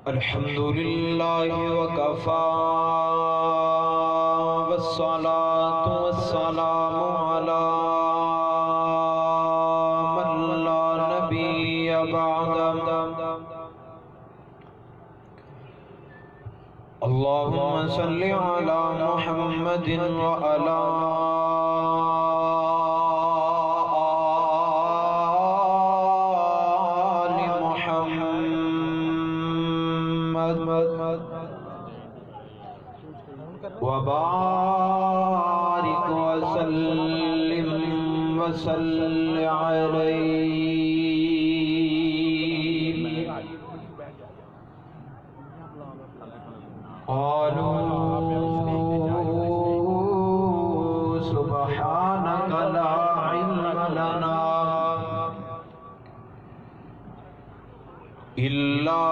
الحمدللہ وکفا والصلاة والسلام علی من لا نبی بعد اللہم صل علی محمد وعلی وبارك وسلم وصل عليه قالوا سبحانك لا علم لنا إلا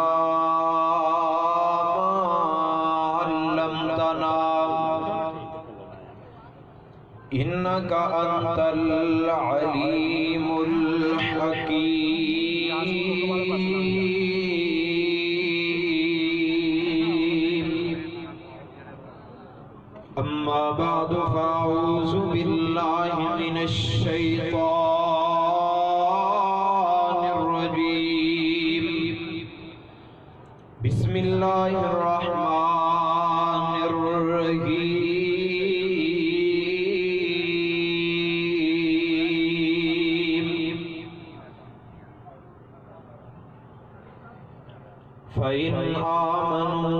إنك أنت العليم الحكيم أما بعد فأعوذ بالله من الشيطان الرجيم بسم الله الرحمن الرحيم فإن آمنوا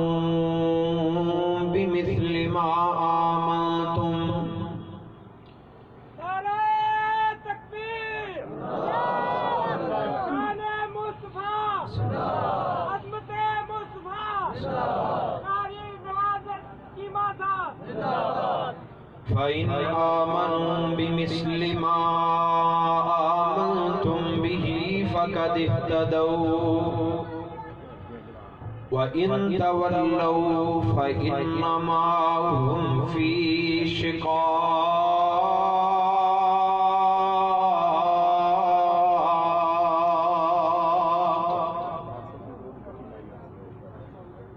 بمثل ما آمنتم تکبیر شان مصطفیٰ عظمت مصطفیٰ ناری نوازت کی ماتا فإن آمنوا بمثل ما آمنتم به فقد اهتدوا وَإِن تَوَلَّوْا فَإِنَّمَا هُمْ فِي شِقَاقٍ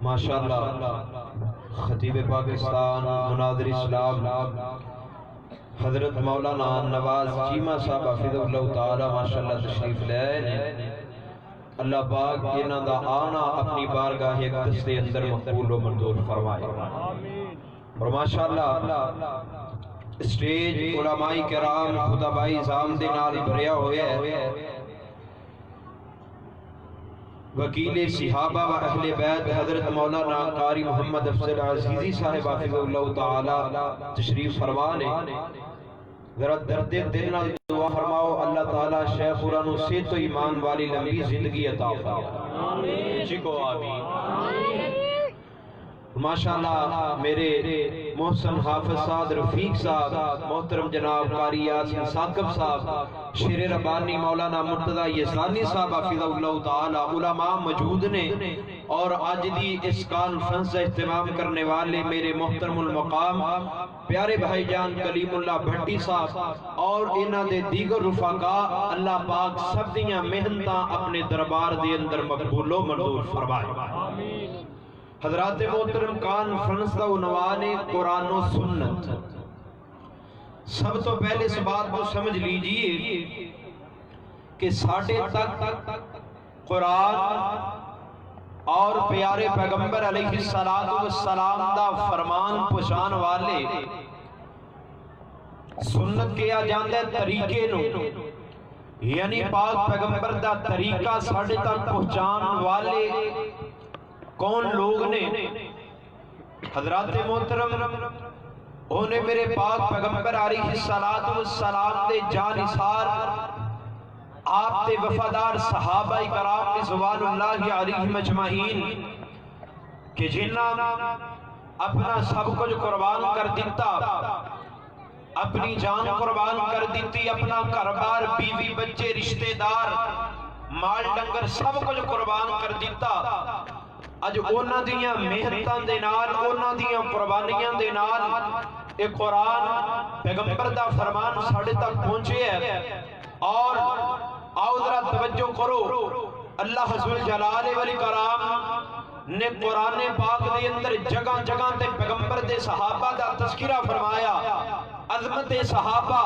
ماشاءاللہ خطیب پاکستان مناظر اسلام حضرت مولانا نواز چیمہ صاحب حفظ اللہ تعالی ماشاءاللہ تشریف لے اللہ پاک انہاں دا آنا اپنی بارگاہ اقدس دے اندر مقبول و منظور فرمائے اور ماشاءاللہ اسٹیج علماء کرام خدا بائی زام دے نال بھریا ہویا ہے وکیل صحابہ و اہل بیت حضرت مولانا قاری محمد افضل عزیزی صاحب حفظ اللہ تعالی تشریف فرمانے ذرا درد دل نال دعا فرماؤ اللہ تعالیٰ شیخ قرآن سے تو ایمان والی لمبی زندگی عطا فرمائے چکو آمین ماشاءاللہ میرے محسن حافظ صاحب رفیق صاحب محترم جناب قاری یاسین ثاقب صاحب شیر ربانی مولانا مرتضی یزدانی صاحب حفظ اللہ تعالی علماء موجود نے اور آج دی اس کانفرنس کا اہتمام کرنے والے میرے محترم المقام پیارے بھائی جان کلیم اللہ بھٹی صاحب اور انہاں دے دیگر رفقا اللہ پاک سب دیاں محنتاں اپنے دربار دے اندر مقبول و منظور فرمائے حضرات محترم کانفرنس کا عنوان ہے قرآن و سنت سب تو پہلے اس بات کو سمجھ لیجئے کہ ساڑھے تک قرآن اور پیارے پیغمبر علیہ السلام دا فرمان پہنچان والے سنت کیا جاندہ ہے طریقے نو یعنی پاک پیغمبر دا طریقہ ساڑھے تک پہنچان والے کون لوگ نے حضرات محترم انہیں میرے پاک پیغمبر علیہ السلام دے جانثار آپ دے وفادار صحابہ کرام رضوان اللہ علیہ مجمعین کہ جنہاں اپنا سب کچھ قربان کر دیتا اپنی جان قربان کر دیتی اپنا گھر-بار بیوی بچے رشتہ دار مال ڈنگر سب کچھ قربان کر دیتا اج اونا دیاں محنتاں دے نال اونا دیاں قربانیاں دے نال ایک قرآن پیغمبر دا فرمان ساڑھے تک پہنچے ہے اور آؤ ذرا توجہ کرو، اللہ ذوال جلال والاکرام نے قرآن پاک دے اندر جگہ جگہ تے پیغمبر دے صحابہ دا تذکرہ فرمایا، عظمت صحابہ،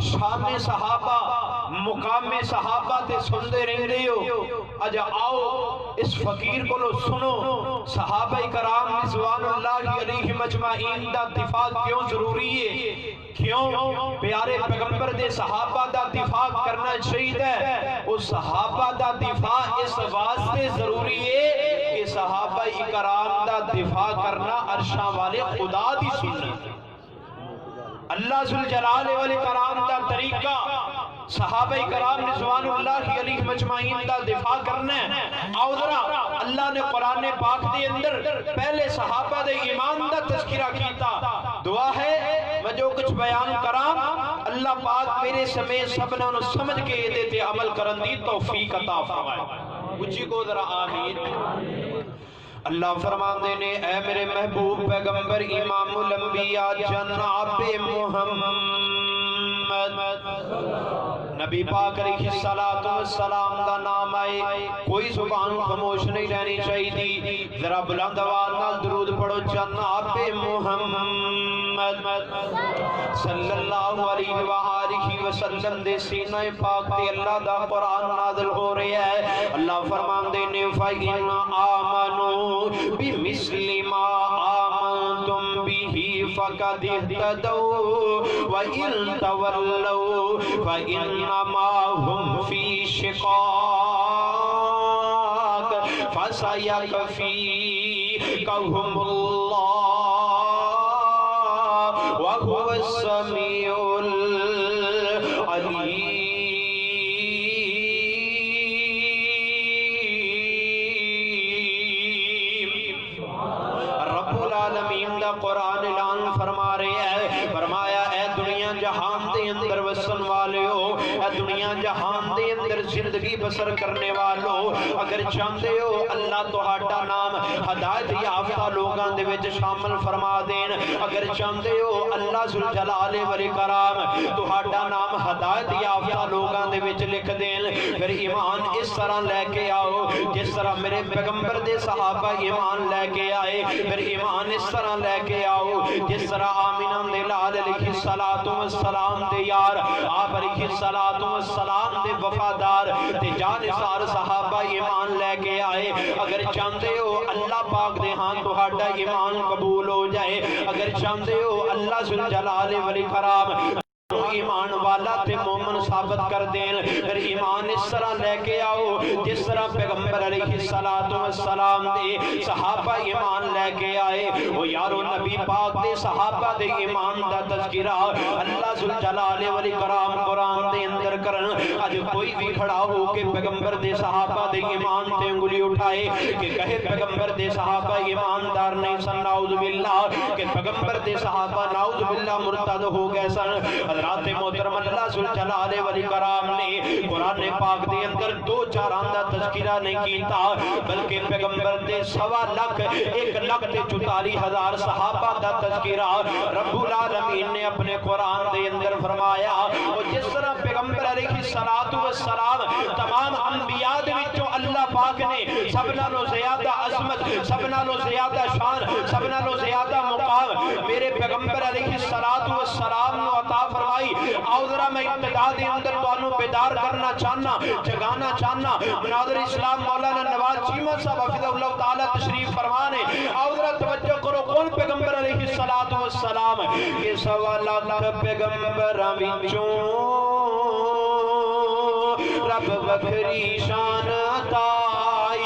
شان صحابہ، مقام صحابہ تے سندے رہندے ہو۔ اج آؤ اس فقیر کو لو سنو، صحابہ کرام رضوان اللہ علیہم اجمعین دا دفاع کیوں ضروری ہے، کیوں پیارے پیغمبر دے صحابہ دا دفاع کرنا چاہیے ہے۔ اس صحابہ دا دفاع اس واسطے ضروری ہے کہ صحابہ کرام دا دفاع کرنا عرشاں والے خدا دی سنت، اللہ ذوالجلال والاکرام دا طریقہ، صحابہ کرام رضوان اللہ علیہم اجمعین دا دفاع کرنا ہے۔ آؤ ذرا اللہ نے قرآن پاک دے اندر پہلے صحابہ دے ایمان دا تذکرہ کیتا، دعا ہے میں جو کچھ بیان کرام اللہ پاک میرے سمیت سب نے انہوں سمجھ کے یہ دیتے عمل کرن دی توفیق عطا فرمائے، اچھی کو ذرا آمین۔ اللہ فرماندے نے اے میرے محبوب پیغمبر امام الانبیاء جناب محمد، نبی پاک علیہ السلام دا نام آئے کوئی زبان خاموش نہیں رہنی چاہیے، ذرا بلند آواز نال درود پڑھو، جناب محمد صلی اللہ علیہ وآلہ وسلم دے سینہ پاک تے اللہ دا قرآن نازل ہو رہا ہے۔ اللہ فرماندے نے فَإِنْ آمَنُوا بِمِثْلِ مَا آمَنْتُمْ بِهِ فَقَدِ اهْتَدَوْا وَإِنْ تَوَلَّوْا فَإِنَّمَا هُمْ فِي شِقَاقٍ فَسَيَكْفِيكَهُمُ اللَّهُ وَهُوَ السَّمِيعُ الْعَلِيمُ۔ قرآن اعلان فرما رہے ہیں، فرمایا اے دنیا جہان دے اندر وسن والے ہو، اے دنیا جہان دے اندر زندگی بسر کرنے والو، اگر چاہتے ہو اللہ تہاڈا نام ہدایت یافتہ لوگاں دے وچ شامل فرما دین، اگر چاہتے ہو اللہ ذوالجلال والاکرام تہاڈا نام ہدایت یافتہ لوگاں دے وچ لکھ دین، پھر ایمان اس طرح لے کے آؤ جس طرح میرے پیغمبر دے صحابہ ایمان لے کے آئے، پھر ایمان اس طرح لے کے آؤ جس طرح آمینہ دے لال علیہ السلام دے یار آپ علیہ السلام دے وفادار تے جانثار صحابہ ایمان لے کے آئے۔ اگر چاہتے ہو اللہ پاک دے ہاں تہاڈا ایمان قبول ہو جائے، اگر چاہتے ہو اللہ ذوالجلال والاکرام ایمان والا تے مومن ثابت کر دین، پھر ایمان اس طرح لے کے آؤ جس طرح پیغمبر علیہ السلام دے صحابہ ایمان لے کے آئے۔ وہ یارو نبی پاک دے صحابہ دے ایمان دا تذکرہ اللہ ذوالجلال والاکرام قرآن دے اندر کرن، اج کوئی بھی کھڑا ہو کہ پیغمبر دے صحابہ دے ایمان تے انگلی اٹھائے کہ کہے پیغمبر دے صحابہ ایماندار نہیں سن، نعوذ باللہ، کہ پیغمبر دے صحابہ نعوذ باللہ مرتد ہو گئے سن۔ حضرات محترم اللہ ذوالجلال والاکرام نے قرآن پاک دے اندر دو چاراں دا تذکرہ نہیں کیتا، بلکہ پیغمبر دے 1,44,000 صحابہ دا تذکرہ رب العالمین نے اپنے قرآن دے اندر فرمایا۔ اور جس طرح پیغمبر علیہ السلام تمام انبیاء دے وچوں اللہ پاک نے سب نالوں زیادہ عظمت، سب نالوں زیادہ شان، سب نالوں زیادہ مقام میرے پیغمبر علیہ السلام نو عطا فرمائی۔ آؤ ذرا میں ابتدا دے اندر تانوں بیدار کرنا چاہنا، جگانا چاہنا، مناظر اسلام مولانا نواز چیمہ صاحب حفظہ اللہ تعالی تشریف فرمانے، آؤ ذرا توجہ کرو کون پیغمبر علیہ السلام کہ 1.25 لاکھ پیغمبراں وچوں رب وکھری شان تائی،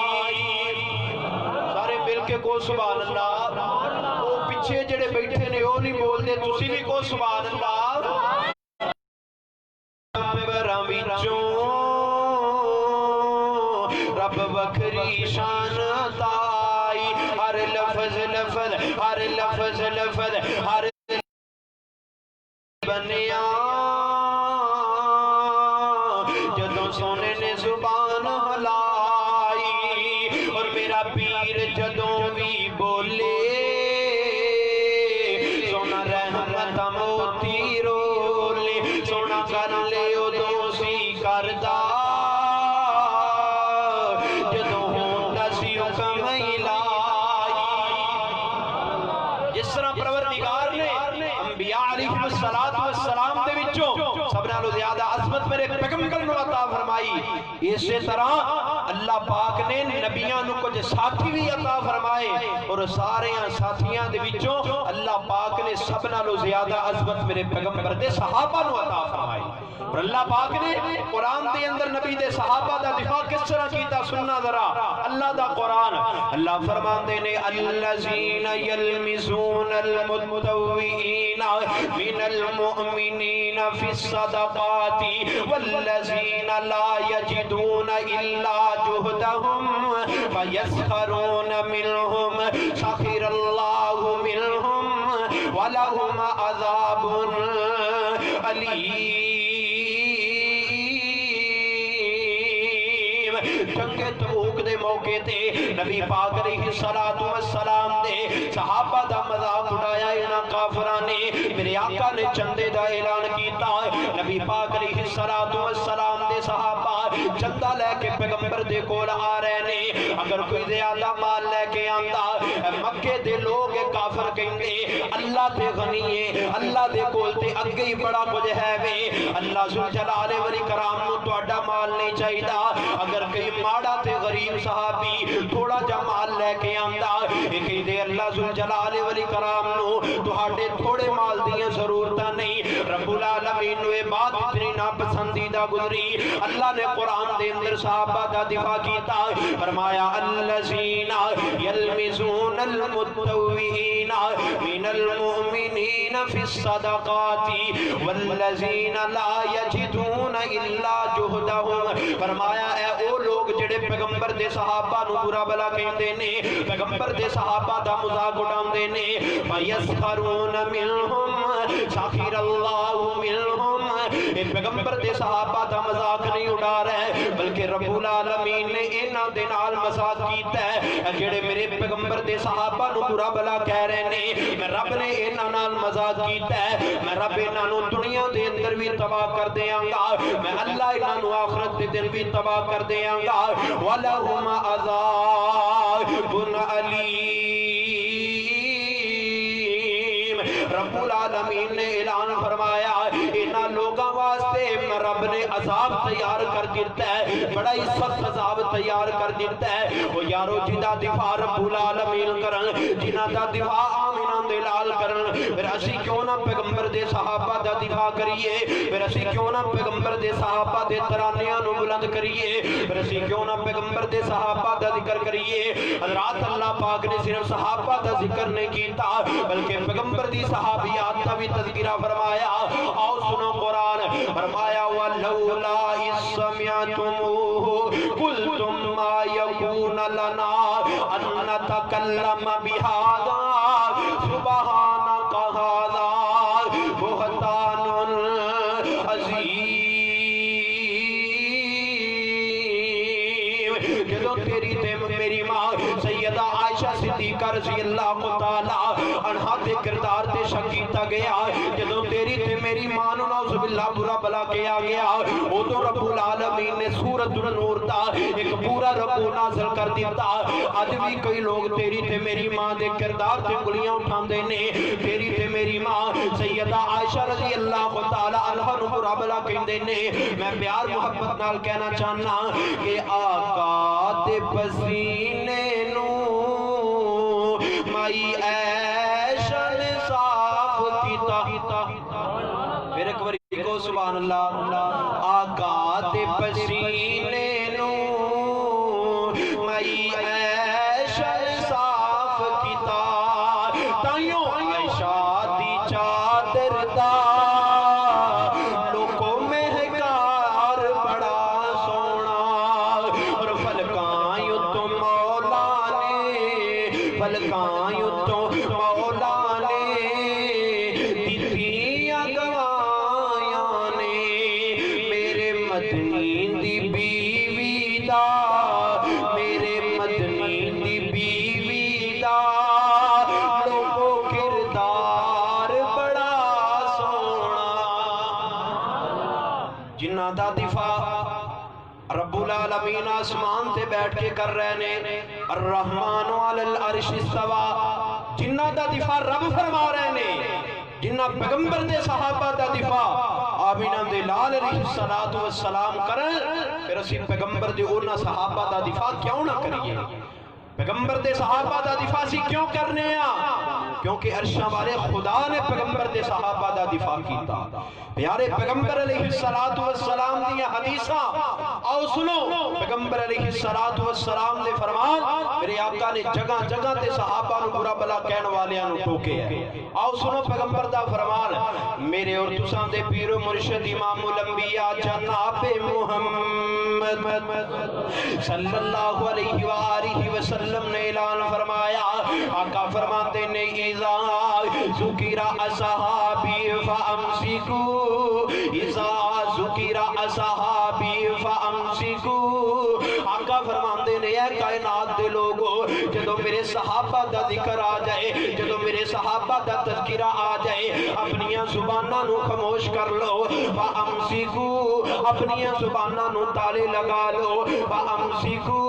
سارے مل کے کو سبحان اللہ، وہ پیچھے جڑے بیٹھے نے وہ نہیں بول دے، تسی بھی کو سبحان اللہ۔ رب وکھری شان تائی، ہر لفظ ہر بنیا جدوں سونے نے زبان ہلائی، اور میرا پیر جدوں بھی بولے سونا رحمت موتی رولے، سونا کر لے ادوں سی انبیاء علیہم دے وچوں سب نالوں زیادہ عظمت میرے پیغمبر نو عطا فرمائی۔ اسی طرح اللہ پاک نے نبیاں نو کچھ ساتھی بھی عطا فرمائے اور سارے ساتھیاں دے وچوں اللہ پاک نے سب نالوں زیادہ عظمت میرے پیغمبر دے صحابہ نو عطا فرمائی۔ اور اللہ پاک نے قرآن دے اندر نبی دے صحابہ دا دفاع کس طرح کیتا سننا ذرا اللہ دا قرآن۔ اللہ فرماندے نے الذین یلمزون المتطوعین من المؤمنین فی الصدقات والذین لا یجدون الا جہدہم فیسخرون منہم سخر اللہ منہم ولہم عذاب علیم۔ جنگ تبوک دے موقع تے نبی پاک علیہ السلام دے صحابہ دا مذاق اڑایا انہاں کافراں نے۔ میرے آقا نے چندے دا اعلان کیتا، نبی پاک علیہ السلام دے صحابہ چندہ لے کے پیغمبر دے کول آ رہے نے۔ اگر کوئی زیادہ مال لے کے آندا مکے دے لوگ کافر کہندے اللہ تے غنی ہے، اللہ دے کول تے اگے ہی بڑا کچھ ہے وے، اللہ ذوالجلال والاکرام نو تہاڈا مال نہیں چاہیدا۔ اگر کئی ماڑا تے غریب صحابی تھوڑا جا مال لے کے آندا کہی دے اللہ ذوالجلال والاکرام نو تہاڈے تھوڑے مال دیاں ضرورتاں نہیں۔ رب العالمین نو یہ بات اتنی ناپسندیدہ گزری، اللہ نے قرآن دے اندر صحابہ دا دفاع کیتا، فرمایا الذین یلمزون المتطوعین من المؤمنین فی الصدقات والذین لا یجدون الا جہدہم۔ فرمایا اے او لوگ جڑے پیغمبر دے صحابہ نو برا بلا کہندے نے، پیغمبر دے صحابہ دا مذاق اڑاندے نے، فیسخرون منہم سخر اللہ منہم۔ اے پیغمبر دے صحابہ دا مذاق نہیں اڑا رہے بلکہ رب العالمین نے انہاں دے نال مذاق کیتا ہے۔ جڑے میرے پیغمبر دے صحابہ نو برا بلا کہہ رہے نے، میں رب نے انہاں نال مذاق کیتا ہے، میں رب انہاں نو دنیا دے اندر بھی تباہ کر دیاں گا، میں اللہ انہاں نو آخرت دے دن بھی تباہ کر دیاں گا۔ وَلَهُمْ عَذَابٌ عَلِيمٌ۔ رب العالمین نے اعلان فرمایا انہاں لوگاں واسطے میں رب نے عذاب تیار کر دیتا ہے، بڑا ہی سخت عذاب تیار کر دیتا ہے۔ وہ یارو جنہاں دفاع رب العالمین کرن، جنہاں دا دفاع آمینہ دے لال کرن، پھر اسی کیوں نہ پیغمبر دے صحابہ دا دفاع کریے، پھر اسی کیوں نہ پیغمبر دے صحابہ دے ترانیاں نو بلند کریے، پھر اسی کیوں نہ پیغمبر دے صحابہ دا ذکر کریے۔ حضرات اللہ پاک نے صرف صحابہ دا ذکر نہیں کیتا بلکہ پیغمبر دی صحابیات کا بھی تذکرہ فرمایا۔ آؤ سنو قرآن، فرمایا وَلَوْلَا إِذْ سَمِعْتُمُوهُ قُلْتُمْ مَا يَكُونُ لَنَا أَن نَّتَكَلَّمَ بِهَذَا سُبْحَانَكَ هَذَا بُهْتَانٌ عَظِيمٌ۔ جدو تیری تے میری ماں سیدہ عائشہ صدیقہ رضی اللہ تعالی عنہا دے کردار تے شک کیتا گیا، جدو تیری تے میری ماں نو نعوذ باللہ برا بلا کیا گیا، او تو رب العالمین نے سورۃ النور دا ایک پورا رکوع نازل کر دیتا۔ اج بھی کئی لوگ تیری تے میری ماں دے کردار تے گلیاں اٹھاندے نے، تیری تے میری ماں سیدہ عائشہ رضی اللہ تعالی عنہا نو برا بلا کہندے نے۔ میں پیار محبت نال کہنا چاہنا کہ آقا دے پسینے نو مائی عائشہ نے صاف کیتا۔ پھر ایک باری کو سبحان اللہ۔ آقا دے پسینے نو مائی عائشہ نے صاف کیتا، تائیوں عائشہ دی چادر دا لوکو مہکار بڑا سونا، اور فلکاں یوں مولا نے، فلکاں یوں مولا نے دتیاں گوایاں نے، میرے مدنی دی بیوی دا، میرے مدنی دی بیوی دا لوگو کردار بڑا سونا۔ جنہ دا دفاع رب العالمین آسمان تے بیٹھ کے کر رہے نے، الرحمن علی العرش استوى، جنہ دا دفاع رب فرما رہے نے، جنہ پیغمبر دے صحابہ دا دفاع آپ انہاں دے لال علیہ السلام کرن پھر اسی پیغمبر دے اونا صحابہ دا دفاع کیوں نہ کریے پیغمبر دے صحابہ دا دفاع سی کیوں کرنے کیونکہ عرشاں والے خدا نے پیغمبر دے صحابہ دا دفاع کیتا پیارے پیغمبر علیہ السلام دیا حدیثہ آؤ سنو پیغمبر علیہ السلام دے فرمان میرے آقا نے جگہ جگہ تے صحابہ نو برا بلا کہن والے نو ٹوکے ہیں آؤ سنو پیغمبر دا فرمان میرے اور تساں دے پیر و مرشد امام الانبیاء جناب محمد صلی اللہ علیہ وآلہ وسلم نے اعلان فرمایا آقا فرماتے نے اذا ذکر اصحابی فامسکو اذا ذکر اصحابی فامسکو آقا فرماتے نے اے کائنات دے لوگو جدو میرے صحابہ دا ذکر آ جائے جدو میرے صحابہ دا تذکرہ آ جائے اپنیاں زبانہ نو خاموش کر لو فامسکو اپنیاں زبانہ نو تالے لگا لو فامسکو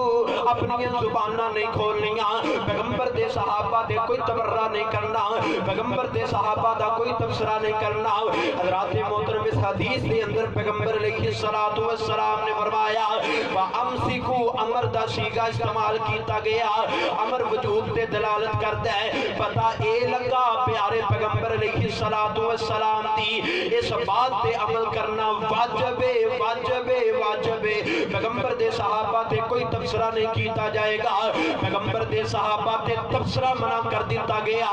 اپنیاں زبانہ نہیں کھولنیاں پیغمبر دے صحابہ دے کوئی تبرہ نہیں کرنا پیغمبر دے صحابہ دا کوئی تبصرہ نہیں کرنا حضرات محترم اس حدیث دے اندر پیغمبر علیہ السلام نے فرمایا وَأَمْسِكُ امر دا سیگا استعمال کیتا گیا امر وجود دے دلالت کرتا ہے پتہ اے لگا پیارے پیغمبر علیہ السلام دی اس بات دے عمل کرنا واجب پیغمبر دے صحابہ دے کوئی تبصرہ نہیں کیتا جائے گا پیغمبر دے صحابہ تے تبصرہ منع کر دیتا گیا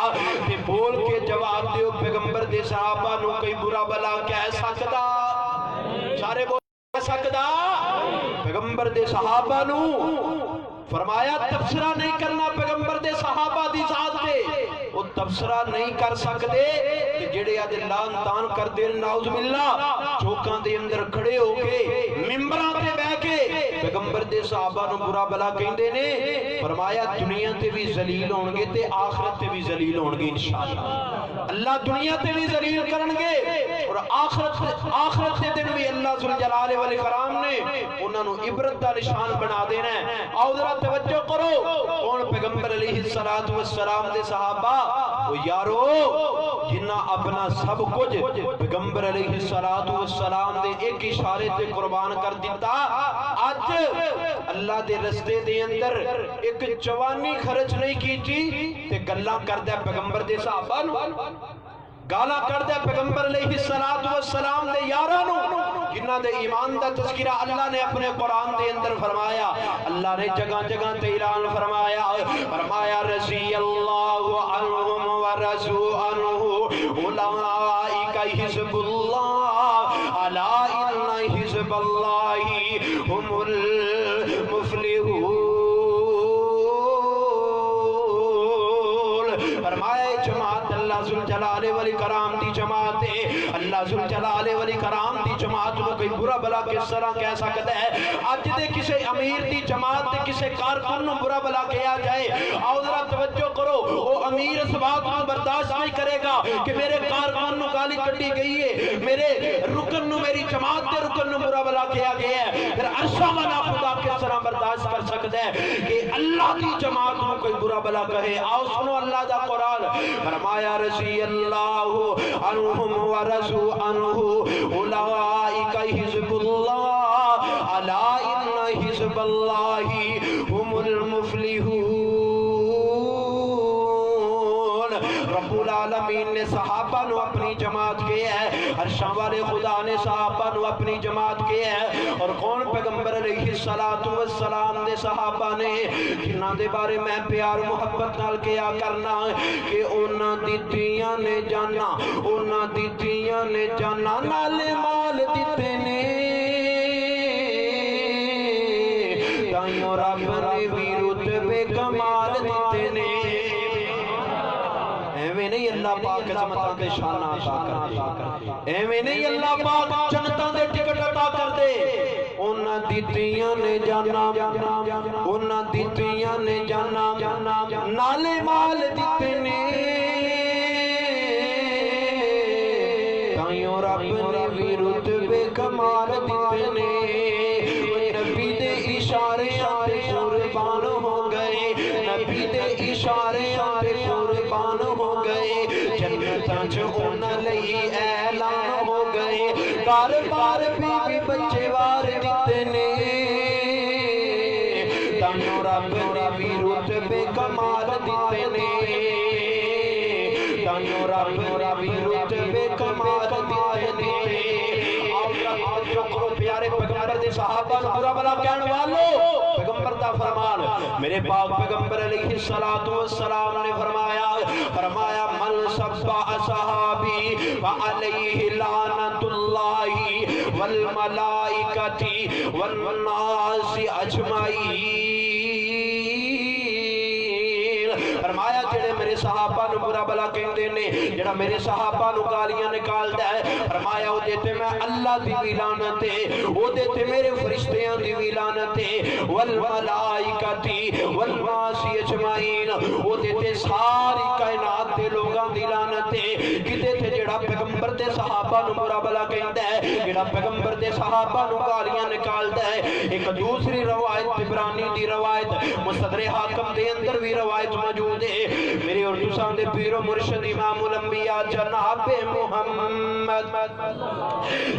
تے بول کے جواب دیو پیغمبر دے صحابہ نو کوئی برا بلا کہہ سکدا سارے بول کہہ سکدا پیغمبر دے صحابہ نو فرمایا تبصرہ نہیں کرنا پیغمبر دے صحابہ دی ذات دے وہ تبصرہ نہیں کر سکتے کہ جڑے آج لان تان کر دے نعوذ باللہ چوکاں دے اندر کھڑے ہو کے ممبراں تے بہ کے پیغمبر دے صحابہ نو برا بلا کہندے نے فرمایا دنیا تے بھی ذلیل ہون گے تے آخرت تے بھی ذلیل ہون گے انشاءاللہ اللہ دنیا تے بھی ذلیل کرن گے اور آخرت تے دن بھی اللہ ذوالجلال والاکرام نے انہاں نو عبرت دا نشان بنا دینا ہے آؤ ذرا توجہ کرو کون پیغمبر علیہ السلام دے صحابہ وہ یارو جنہ اپنا سب کچھ پیغمبر علیہ السلام دے ایک اشارے تے قربان کر دیتا آج اللہ دے رستے دے اندر ایک جوانی خرچ نہیں کیتی تے گلاں کر دے پیغمبر دے صحابہ نو گالا کر دے پیغمبر علیہ السلام دے یارانو جنہ دے ایمان دا تذکرہ اللہ نے اپنے قرآن دے اندر فرمایا اللہ نے جگہ جگہ تے اعلان فرمایا رضی اللہ عنہم ورضوا عنہ اولئک حزب اللہ الا ان حزب اللہ هم المفلحون فرمایا جماعت اللہ ذوالجلال والاکرام دی جماعت ہے اللہ ذوالجلال والاکرام دی جماعت کو کوئی برا بلا کس طرح کہہ سکتا ہے آج دے کسے امیر دی جماعت دے کسے کارکن نو برا بلا کہا جائے آؤ ذرا توجہ کرو وہ امیر اس بات کو برداشت نہیں کرے گا کہ میرے کارکن نو گالی کٹی گئی ہے میرے رکن نو میری جماعت دے رکن نو برا بلا کہا گیا ہے پھر عرشہ والا خدا کس طرح برداشت کر سکتا ہے کہ اللہ دی جماعت کو کوئی برا بلا کہے آؤ سنو اللہ دا قرآن فرمایا رضی اللہ عنہم ورضوا عنہ اولئک حزب اللہ الا ان حزب اللہ هم المفلحون رب العالمین نے صحابہ نو اپنی جماعت کیا ہے عرشاں والے خدا نے صحابہ نو اپنی جماعت کیا ہے اور کون پیغمبر علیہ السلام دے صحابہ نے جنہاں دے بارے میں پیار محبت نال کیا کرنا کہ انہاں دتیاں نے جانا نال مال دیتے نے تائیوں رب نے بھی رتبے کمال دیتے نے ایویں نہیں اللہ پاک عظمتاں تے شاناں عطا کردے ایویں نہیں اللہ پاک جنتاں دے ٹکٹ عطا کردے انہاں دتیاں نے جانا نالے مال دتے نے تائیوں رب نے بھی رتبے کمال دیتے نے نبی دے اشارے تے قربان ہو گئے نبی دے اشارے تے قربان ہو گئے جنتاں چ انہاں گئی اعلان ہو گئے کار بار بیوی بچے وار دیتے نے تانو رب نے بھی رتبے کمال دیتے نے تانو رب نے بھی رتبے کمال دیتے نے جو کرو پیارے پیغمبر دے صحابہ نو برا بلا کہن والو پیغمبر دا فرمان میرے پاک پیغمبر علیہ السلام نے فرمایا من سب اصحابی فعلیہ لعنت اللہ والملائکۃ والناس اجمعین فرمایا جڑے میرے صحابہ نو برا بلا کہندے نے جڑا میرے صحابہ نو گالیاں نکالدا ہے فرمایا او دیتے میں اللہ دی بھی لعنت ہے او دیتے میرے فرشتیاں دی بھی لعنت ہے والملائکۃ والناس اجمعین او دیتے ساری کائنات دے لوگاں دی لعنت ہے کتے تے جڑا پیغمبر دے صحابہ نو برا بلا کہندا ہے جڑا پیغمبر دے صحابہ نو گالیاں نکالدا ہے ایک دوسری روایت طبرانی دی روایت مصدر حاکم دے اندر بھی روایت موجود ہے میرے اور تساں دے پیر و مرشد امام الانبیاء جناب محمد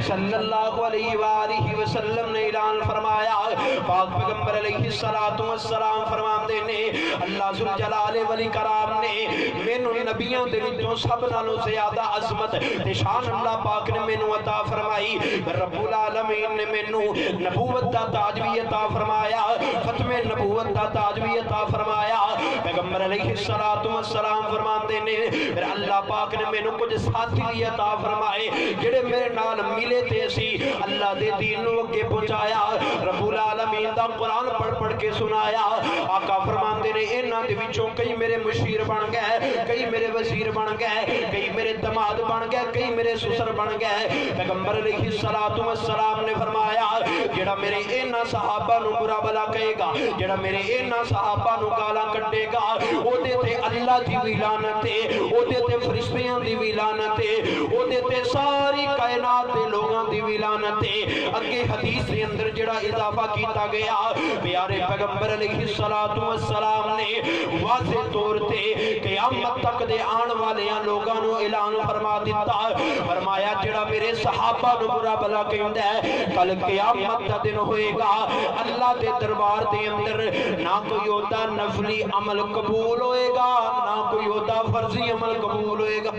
صلی اللہ علیہ وآلہ وسلم نے اعلان فرمایا پاک پیغمبر علیہ السلام فرماندے نے اللہ ذوالجلال والاکرام نے مینوں نبیوں دے وچوں سب نالوں زیادہ عظمت تے شان اللہ پاک نے مینوں عطا فرمائی رب العالمین نے مینوں نبوت دا تاج بھی عطا فرمایا ختم نبوت دا تاج بھی عطا فرمایا پیغمبر علیہ السلام فرماندے نے پھر اللہ پاک نے مینوں کچھ ساتھی بھی عطا فرمائے جڑے میرے نال ملے تے سی اللہ دے دین نو اگے پہنچایا رب العالمین دا قرآن پڑھ پڑھ کے سنایا آقا فرماندے نے انہاں دے وچوں کئی میرے مشیر بن گئے کئی میرے وزیر بن گئے کئی میرے دماد بن گئے کئی میرے سسر بن گئے پیغمبر علیہ السلام نے فرمایا جڑا میرے انہاں صحابہ نو برا بلا کہے گا جڑا میرے انہاں صحابہ نو گالاں کڈے گا او دے تے اللہ دی بھی لعنت ہے او دے تے فرشتیاں دی بھی لعنت ہے او دے تے ساری کائنات دے لوگاں دی بھی لعنت ہے اگے حدیث دے اندر جڑا اضافہ کیتا گیا پیارے پیغمبر علیہ السلام نے واضح طور تے قیامت تک دے آن والیاں لوگاں نو اعلان فرما دیتا فرمایا جڑا میرے صحابہ نو برا بلا کہندا ہے کل قیامت دا دن ہوئے گا اللہ دے دربار دے اندر نہ کوئی ہوتا نفلی عمل قبول ہوئے گا نہ کوئی ہوتا فرضی عمل قبول ہوئے گا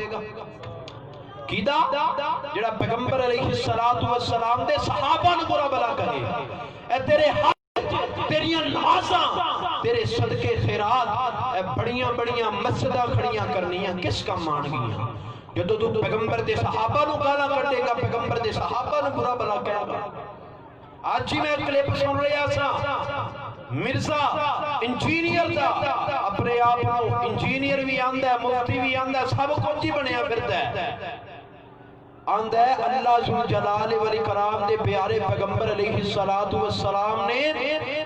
کیدا جڑا پیغمبر علیہ السلام دے صحابہ نو برا بلا کہے اے تیرے حق تیریاں نمازاں تیرے صدقے خیرات اے بڑیاں بڑیاں مسجداں کھڑیاں کرنیاں کس کا مان گیاں جدو تو پیغمبر دے صحابہ نو گالاں کڈے گا پیغمبر دے صحابہ نو برا بلا کہے گا آج ہی میں کلپ سن رہا سا مرزا انجینئر دا اپنے آپ انجینئر بھی آندا ہے مفتی بھی آندا ہے سب کچھ ہی بنیا پھردا ہے آندا ہے اللہ ذوالجلال والاکرام دے پیارے پیغمبر علیہ السلام نے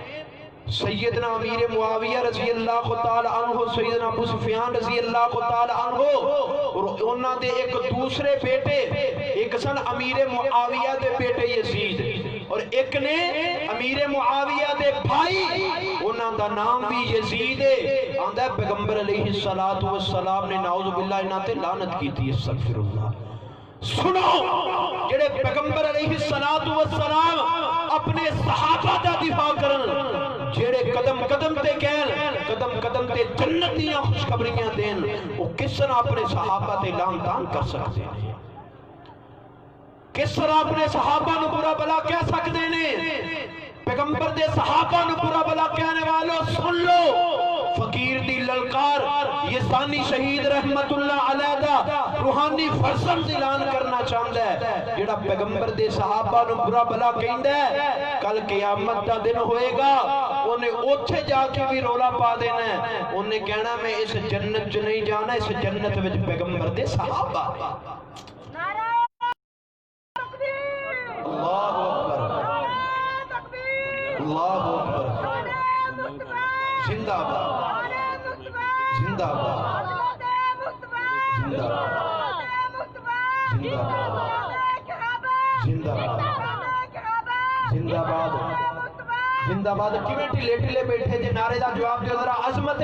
سیدنا امیر معاویہ رضی اللہ تعالی عنہ سیدنا ابو سفیان رضی اللہ تعالی عنہ اور انہاں دے ایک دوسرے بیٹے ایک سن امیر معاویہ دے بیٹے یزید اور ایک نے امیر معاویہ دے بھائی انہاں دا نام بھی یزید ہے آندا ہے پیغمبر علیہ السلام نے نعوذ باللہ انہاں تے لعنت کی تھی استغفر اللہ سنو جڑے پیغمبر علیہ السلام اپنے صحابہ دا دفاع کرن جڑے قدم قدم تے کہن قدم قدم تے جنتیاں خوشخبریاں دین وہ کس طرح اپنے صحابہ تے لعن تان کر سکتے ہیں کس طرح اپنے صحابہ نو برا بلا کہہ سکتے ہیں پیغمبر دے صحابہ نو برا بلا کہنے والوں سن لو فقیر دی للکار یہ ثانی شہید رحمت اللہ علیہ دا روحانی فرزند اعلان کرنا چاہتا ہے جڑا پیغمبر دے صحابہ نو برا بلا کہندا ہے کل قیامت دا دن ہوئے گا انہیں اوتھے جا کے بھی رولا پا دینا ہے انہیں کہنا میں اس جنت جو نہیں جانا اس جنت وچ پیغمبر دے صحابہ اللہ اکبر اللہ اکبر زندہ باد زندہ باد زندہ باد زندہ باد کیویں ٹھلے ٹھلے بیٹھے جے نعرے دا جواب دیو ذرا عظمت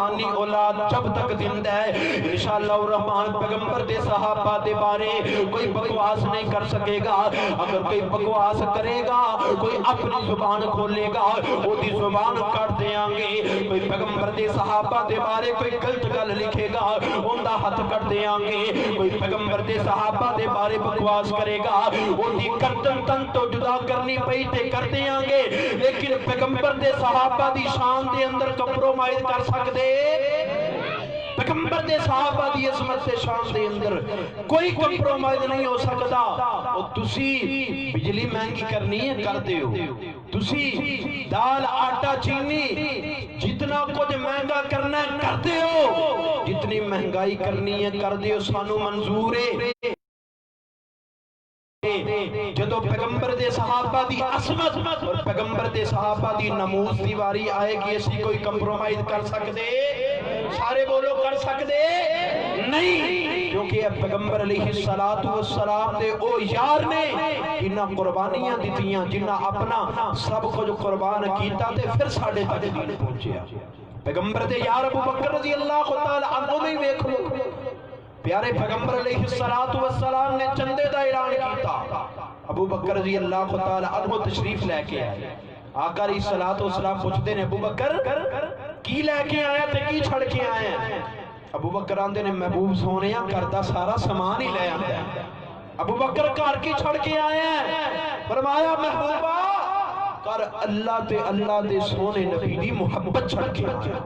روحانی اولاد جب تک زندہ ہے انشاءاللہ الرحمن پیغمبر دے صحابہ دے بارے کوئی بکواس نہیں کر سکے گا. اگر کوئی بکواس کرے گا کوئی اپنی زبان کھولے گا وہ دی زبان کٹ دیاں گے. کوئی پیغمبر دے صحابہ دے بارے کوئی غلط گل لکھے گا ان دا ہاتھ کٹ دیاں گے. کوئی پیغمبر دے صحابہ دے بارے بکواس کرے گا وہ دی گردن تن تو جدا کرنی پئی تے کر دیاں گے. لیکن پیغمبر دے صحابہ دی شان دے اندر کمپرومائز کر سکدے پیغمبر دے صحابہ دی عظمت سے شان دے اندر کوئی کمپرومائز نہیں ہو سکتا. اور تسی بجلی مہنگی کرنی ہے کر دیو, تسی دال آٹا چینی جتنا کچھ مہنگا کرنا ہے کر دیو, جتنی مہنگائی کرنی ہے کر دیو, سانو منظور ہے. جدو پیغمبر دے صحابہ دی عظمت اور پیغمبر دے صحابہ دی نموز دی واری آئے گی اسی کوئی کمپرومائز کر سکتے سارے بولو کر سکتے نہیں, کیونکہ پیغمبر علیہ السلام دے او یار نے جنہ قربانیاں دیتیاں جنہ اپنا سب کچھ قربان کیتا تے پھر ساڑھے تک دین پہنچیا. پیغمبر دے یار ابو بکر رضی اللہ تعالی عنہ میں دیکھ لو پیارے پیغمبر علیہ السلام نے چندے دا اعلان کیتا. ابو بکر رضی اللہ تعالی عنہ تشریف لے کے آئے. آقا علیہ السلام پوچھتے ہیں ابو بکر کی لے کے آیا تے کی چھڑ کے آئے ہیں؟ ابو بکر آندے نے محبوب سونیا کرتا سارا سامان ہی لے آندا ہے. ابو بکر گھر کی چھڑ کے آئے ہیں. فرمایا محبوبہ کر اللہ دے سونے نبی دی محبت چھڑ کے آیا,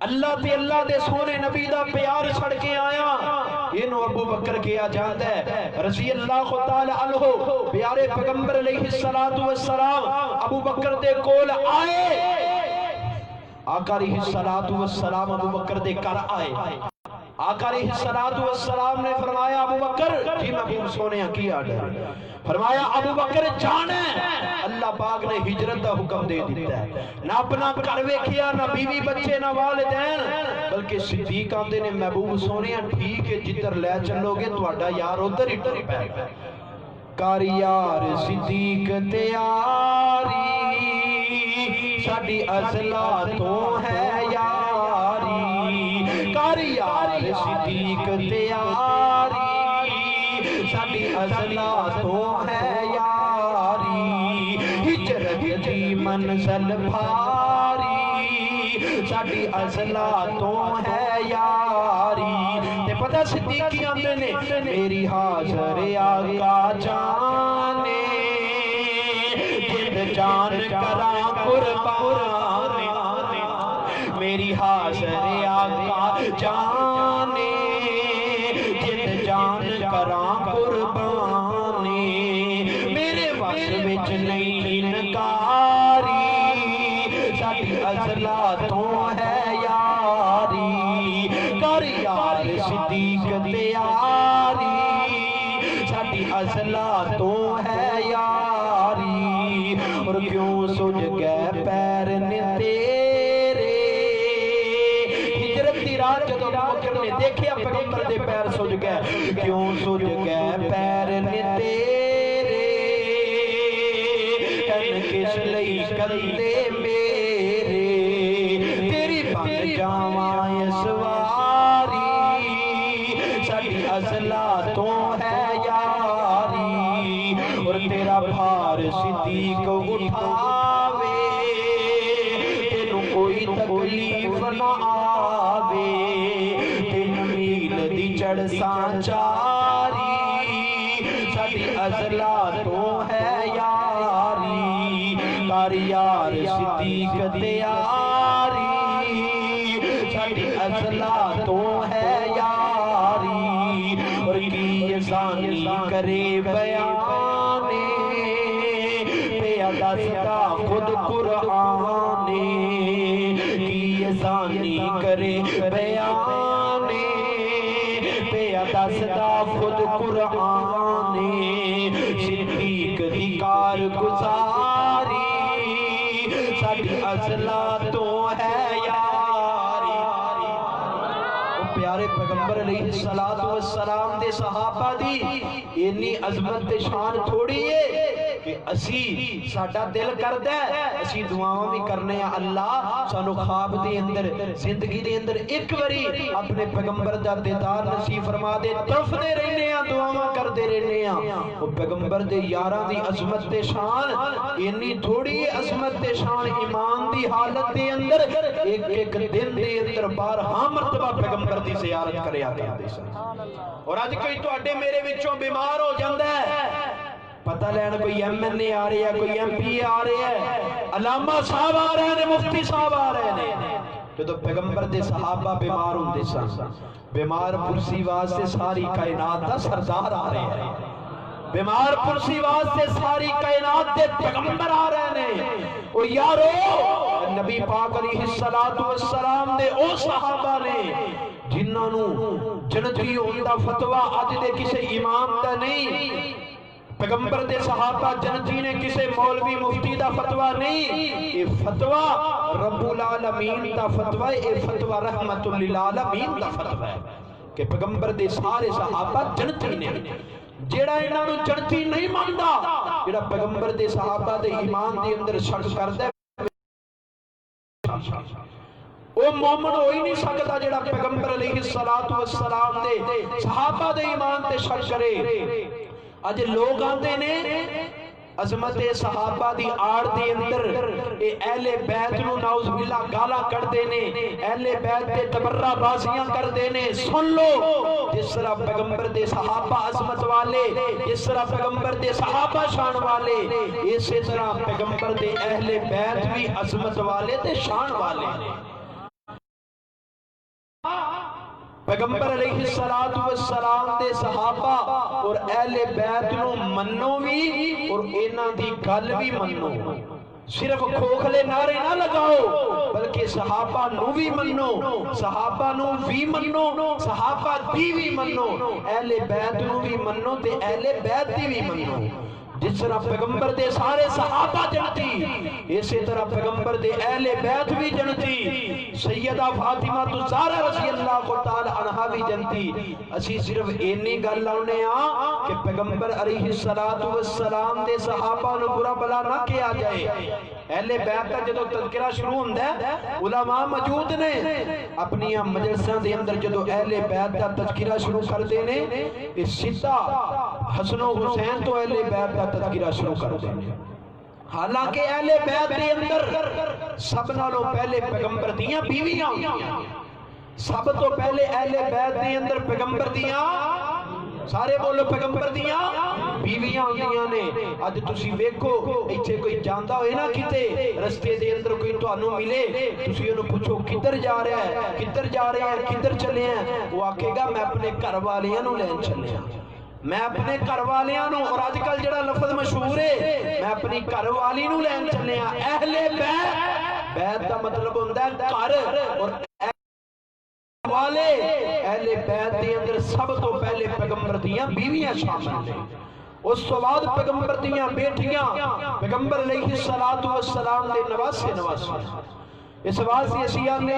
اللہ دے سونے نبی دا پیار چھڑ کے آیا. انہوں ابو بکر کیا جاتا ہے رضی اللہ تعالی عنہ. پیارے پیغمبر علیہ السلام ابو بکر دے کول آئے. آقا علیہ السلام ابو بکر دے کر آئے. آقا علیہ السلام نے فرمایا ابو بکر جی محبوب سونے کی آڈر. فرمایا ابو بکر جانا ہے اللہ پاک نے ہجرت دا حکم دے دیتا ہے. نہ اپنا گھر ویکھیا نہ بیوی بچے نہ والدین, بلکہ صدیق آندے نے محبوب سونے ٹھیک ہے جدھر لے چلو گے تہاڈا یار ادھر ہی ٹر پے گا. کر یار صدیق تیاری ساڈی ازلا تو ہے یاری. کر یار صدیق تیاری ساڈی ازلا تو ہے یاری. ہجرت دی منزل بھاری ساڈی ازلا تو ہے یاری. تے پتہ صدیقی آندے نے میری حاضر آقا جانے جد جان کراں قربان. میری حاضر آقا جانے جد جان کراں قربانی. میرے وقت وچ نہیں انکاری ساڈی ازلا تو ہے یاری. کر یار صدیق تیاری ساڈی ازلا تو ہے یاری. اور کیوں سج گئے پیر نے تیرے ہجرت دی رات جدو ابو بکر نے دیکھیا پیغمبر دے پیر سج گئے. کیوں سج گئے پیر نے تیرے تن کس لئی کندے میرے. تیری بن جاواں سواری ساڈی ازلا تو ہے یاری. اور تیرا بھار صدیق اٹھاوے تینوں کوئی تکلیف نہ آوے. تین میل دی چڑھساں چاری ساڈی ازلا تو ہے یاری. کر یار صدیق تیاری ساڈی ازلا تو ہے یاری. اور کی ازانی کرے بیانے پیا دستا خود قرآن. کی ازانی کرے بیانے پیا دستا خود قرآن. صدیق دی کار گزاری ساڈی ازلا تو ہے یاری. پیارے پیغمبر علیہ السلام دے صحابہ دی اتنی عظمت تے شان تھوڑی ہے کہ کہ اسی ساڈا دل کردا ہے اسی دعاواں بھی کرنے ہیں اللہ سانو خواب دے اندر زندگی دے اندر ایک باری اپنے پیغمبر دا دیدار نصیب فرما دے تڑفدے رہنے ہیں دعاواں کردے رہنے ہیں او پیغمبر دے یاراں دی عظمت تے شان اتنی تھوڑی عظمت تے شان ایمان دی حالت دے اندر ایک ایک دن دے اندر بارہا مرتبہ پیغمبر دی زیارت کریا کردے سن اور اج کوئی تواڈے میرے وچوں بیمار ہو جاندا ہے پتہ لین کوئی ایم این اے آ رہے ہیں کوئی ایم پی اے آ رہے ہیں علامہ صاحب آ رہے ہیں مفتی صاحب آ رہے ہیں جو پیغمبر دے صحابہ بیمار ہوندے سن بیمار پرسی واسطے ساری کائنات دا سردار آ رہے ہیں بیمار پرسی واسطے ساری کائنات دے پیغمبر آ رہے ہیں او یارو نبی پاک علیہ السلام دے او صحابہ نے جنہاں نو جنتی ہون دا فتوی اج دے کسے امام دا نہیں پیغمبر دے صحابہ جنتی نے کسے مولوی مفتی دا فتوی نہیں اے فتوی رب العالمین دا فتوی اے فتوی رحمت للعالمین دا فتوی ہے کہ پیغمبر دے سارے صحابہ جنتی نے جیڑا انہاں نو جنتی نہیں ماندا جیڑا پیغمبر دے صحابہ دے ایمان دے اندر شک کردا ہے وہ مومن ہو ہی نہیں سکتا جیڑا پیغمبر علیہ السلام دے صحابہ دے ایمان تے شک کرے اج لوگ آندے نے عظمت صحابہ دی آڑ دے اندر اے اہل بیت نو نعوذ باللہ گالا کردے نے اہل بیت دے تبرہ بازیاں کردے نے سن لو جس طرح پیغمبر دے صحابہ عظمت والے جس طرح پیغمبر دے صحابہ شان والے اسی طرح پیغمبر دے اہل بیت بھی عظمت والے تے شان والے پیغمبر علیہ السلام دے صحابہ اور اہل بیت نو منو بھی اور انہاں دی گل بھی منو صرف کھوکھلے نعرے نہ لگاؤ بلکہ صحابہ نو بھی منو صحابہ نو بھی منو صحابہ دی بھی منو اہل بیت نو بھی منو تے اہل بیت دی بھی منو جس طرح پیغمبر دے سارے صحابہ جنتی اسی طرح پیغمبر دے اہل بیت بھی جنتی سیدہ فاطمہ الزہرا رضی اللہ کو تعالی عنہا بھی جنتی اسی صرف اینی گل لاؤنے ہاں کہ پیغمبر علیہ السلام دے صحابہ نو برا بلا نہ کیا جائے اہل بیت کا جدو تذکرہ شروع ہوندہ ہے علماء موجود نے اپنی مجلساں دے اندر جدو اہل بیت کا تذکرہ شروع کر دینے اس سیدھا حسن و حسین تو اہل بیت کا تذکرہ شروع کر دینے حالانکہ اہل بیت دے اندر سب نالوں پہلے پیغمبر دیاں بیویاں سب تو پہلے اہل بیت دے اندر پیغمبر دیاں سارے بولو پیغمبر دیاں بیویاں ہوندیاں نے اج تسی ویکھو ایتھے کوئی جاندا ہوئے نا کتے رستے دے اندر کوئی تانوں ملے تسی انہوں پوچھو کدھر جا رہا ہے کدھر جا رہے ہیں کدھر چلے ہیں وہ آکھے گا میں اپنے گھر والیاں نوں لین چلے ہیں میں اپنے گھر والیاں نوں اور آج کل جڑا لفظ مشہور ہے میں اپنی گھر والی نوں لین چلے ہیں اہل بیت بیت دا مطلب ہوندا ہے گھر اور والے اہل بیت دے اندر سب تو پہلے پیغمبر دیاں بیویاں شامل ہیں اس تو بعد پیغمبر دیاں بیٹیاں پیغمبر علیہ السلام دے نواسے اس واسطے اسی آنے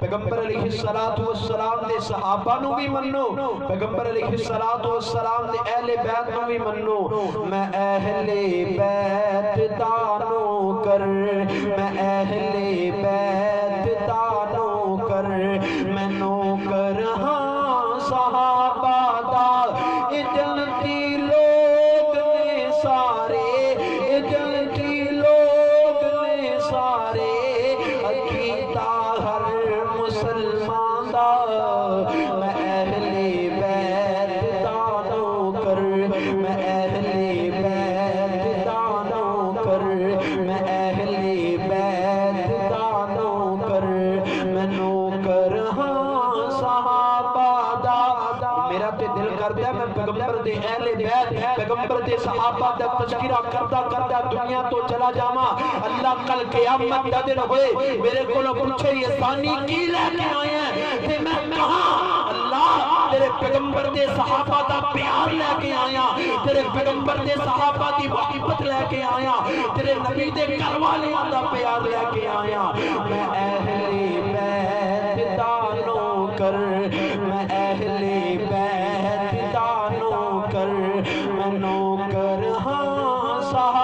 پیغمبر علیہ السلام دے صحابہ نو بھی منو پیغمبر علیہ السلام دے اہل بیت نو بھی منو میں اہل بیت دانو کر میں اہل بیت دانو کر میں نوکر ہاں صحابہ دا جنتی لوگ نے سارے جنتی لوگ نے سارے عقیدہ ہر مسلمان دا میں اہل بیت دانو کر میں اہل بیت دانو کر میں اہل بیت دانو کر میں نوکر ہاں صحابہ دا میرا تے دل کرتا ہے میں پیغمبر دے اہل بیت پیغمبر دے صحابہ دا تذکرہ کرتا دنیا تو چلا جاما اللہ کل قیامت دا دن ہوئے میرے کو پوچھے یہ ثانی کی لے کے آئے ہیں کہ میں کہاں اللہ تیرے پیغمبر دے صحابہ دا پیار لے کے آیا تیرے پیغمبر دے صحابہ دی محبت لے کے آیا تیرے نبی دے گھر والے دا پیار لے کے آیا میں اہل بیت دانو کر میں اہل بیت دانو کر میں نوکر ہاں صحابہ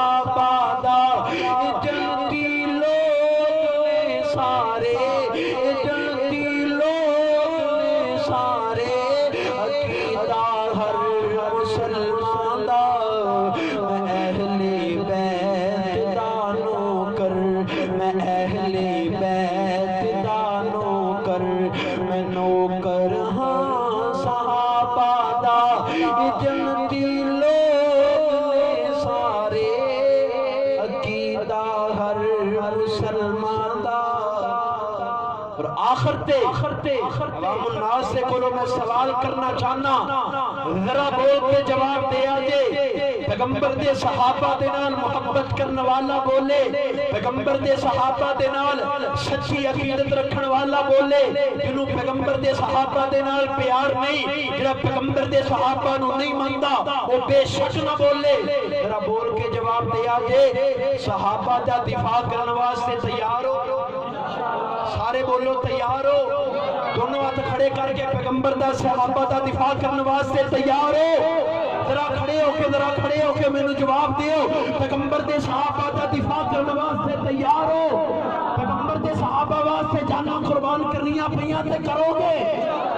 مسلمان دا اور آخر تے عوام الناس سے کولو میں سوال کرنا چاہنا ذرا بول کے جواب دے آجے پیغمبر دے صحابہ دے نال محبت کرنے والا بولے پیغمبر دے صحابہ دے نال سچی عقیدت رکھن والا بولے جنہوں پیغمبر دے صحابہ دے نال پیار نہیں جنہوں پیغمبر دے صحابہ نو نہیں ماندا وہ بے شک نہ بولے ذرا بول کے جواب دے آجے صحابہ دا دفاع کرنے واسطے تیار ہو سارے بولو تیار ہو دونوں ہاتھ کھڑے کر کے پیغمبر دا صحابہ دا دفاع کرنے واسطے تیار ہو ذرا کھڑے ہو کے میں نے جواب دیو پیغمبر دے صحابہ دا دفاع کرنے واسطے تیار ہو پیغمبر دے صحابہ واسطے جانا قربان کرنیاں پیاں تے کرو گے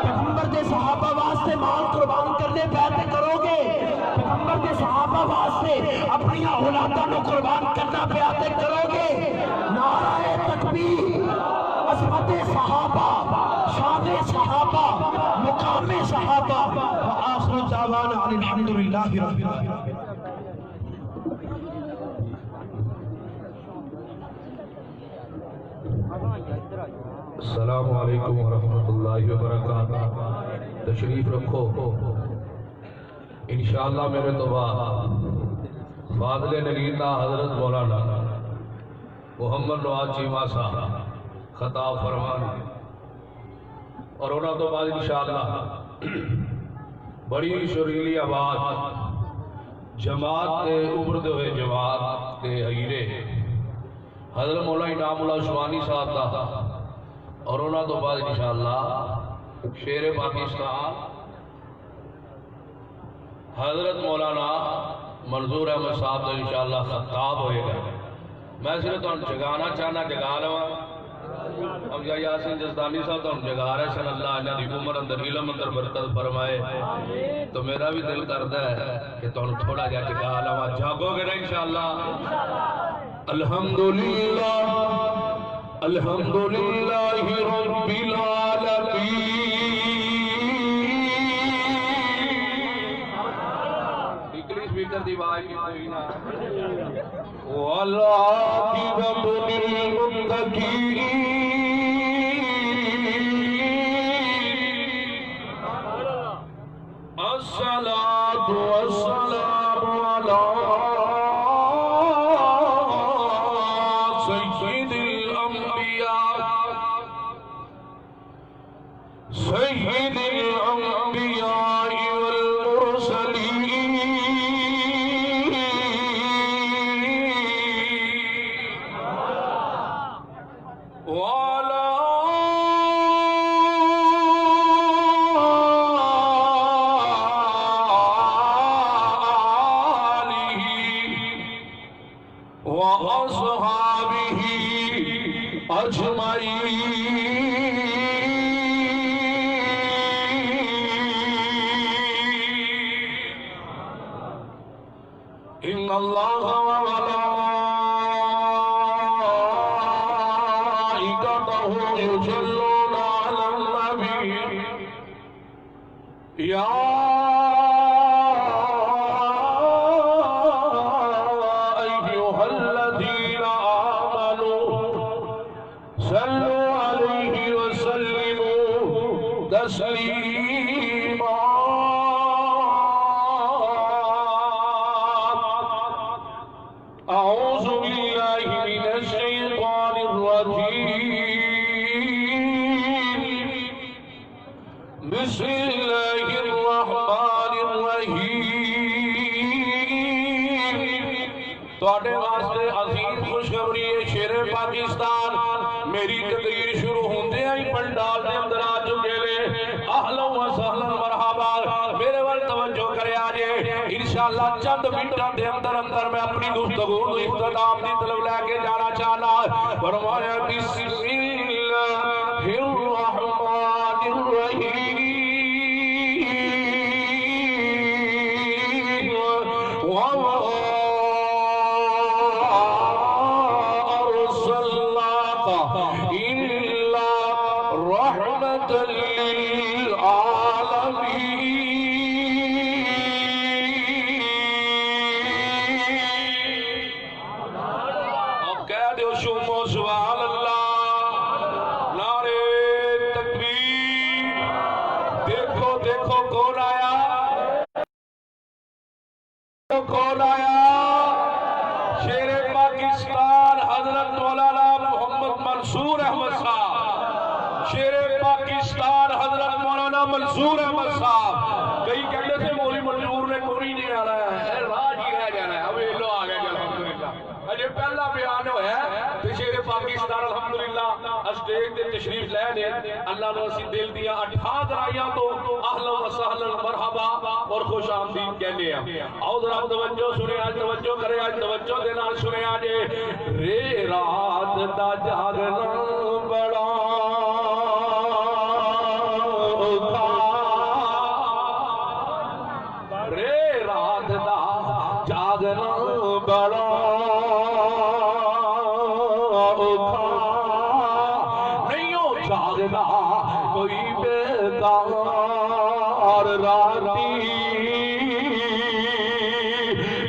پیغمبر دے صحابہ واسطے مال قربان کرنے پہ کرو گے پیغمبر دے صحابہ واسطے اپنی اولاداں نو قربان کرنا پیا تے کرو گے نعرہ تکبیر عظمت صحابہ شان صحابہ مقام صحابہ وآخر دعوانا عن الحمدللہ رب العالمین السلام علیکم ورحمۃ اللہ وبرکاتہ تشریف رکھو انشاءاللہ میرے تو بعد فاضل نگینا حضرت مولانا محمد نواز چیمہ صاحب خطاب فرمان اور انہوں تو بعد انشاءاللہ بڑی شریلی آواز جماعت کے ابھرتے ہوئے جماعت کے ہیرے حضرت مولا انعام اللہ عثمانی صاحب دا اور انہوں تو بعد انشاءاللہ شیر پاکستان حضرت مولانا منظور احمد صاحب دا انشاءاللہ خطاب ہوئے گا میں صرف تو جگانا چاہنا جگا لوا اب یا یاسین جزدانی صاحب تو جگا رہے سن اللہ انہاں دی عمر اندر علم اندر برکت فرمائے تو میرا بھی دل کرتا ہے کہ تو تھوڑا جا جگا لوا جاگو گے نا انشاءاللہ الحمدللہ الحمدللہ رب العالمین نکلی سپیکر دی آواز کی کوئی نہ والعاقبۃ للمتقین الصلاۃ والسلام علی سید الانبیاء سید الانبیاء والمرسلین میری تقریر شروع ہوندے ہی پنڈال دے اندر آ چکے لے اہلا و سہلا مرحبا میرے وال توجہ کرے آجے انشاءاللہ چند منٹوں دے اندر میں اپنی گفتگو کو اختتام دی طرف لے کے جانا چاہنا فرمایا بسم اللہ الرحمن الرحیم معصوموں سبحان اللہ، نعرے تکبیر۔ دیکھو دیکھو کون آیا، کون آیا؟ شیر پاکستان حضرت مولانا محمد منصور احمد صاحب، شیر پاکستان حضرت مولانا منصور احمد صاحب۔ کئی کہتے تھے مولوی منصور نے کوئی نہیں آنا ہے، راج ہی رہ جانا ہے، اب یہ لو آ گئے الحمدللہ۔ اجے پہلا بیان ہوا ہے تو شیر پاکستان الحمدللہ اسٹیج تے تشریف لے نے اللہ نے اسی دل دیا 18 درائیاں تو اہلا و سہلا مرحبا اور خوش آمدید کہنے ہیں۔ آؤ ذرا توجہ سنے، آج توجہ کرے، آج توجہ دے نال سنے آج رے رات دا جاگنا بڑا رے رات دا جاگنا بڑا جاگنا کوئی بیدار راتی،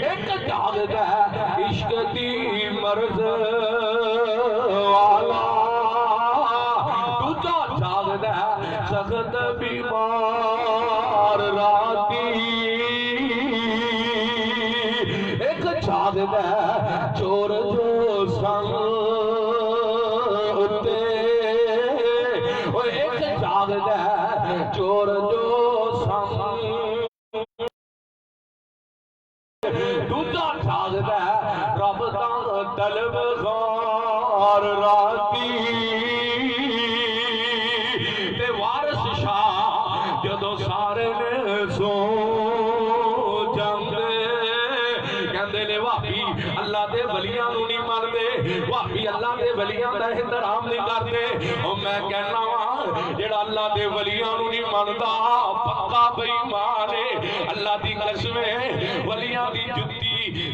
ایک جاگدا عشق دی مرض والا، دوجا جاگدا سخت بیمار راتی، ایک جاگدا چور جو سنگ چور جو سنگ، دوجا جاگدا رب دا طلبگار راتی، تے وارث شاہ جدو سارے نے سو جاندے کہندے نے واپی اللہ دے ولیاں نوں نہیں مانتے، واپی اللہ دے ولیاں دا احترام نہیں کرتے۔ او میں کہنا جڑا اللہ دے ولیاں نوں نہیں مندا پکا بے ایمان ہے۔ اللہ دی قسم ہے ولیاں دی جُتی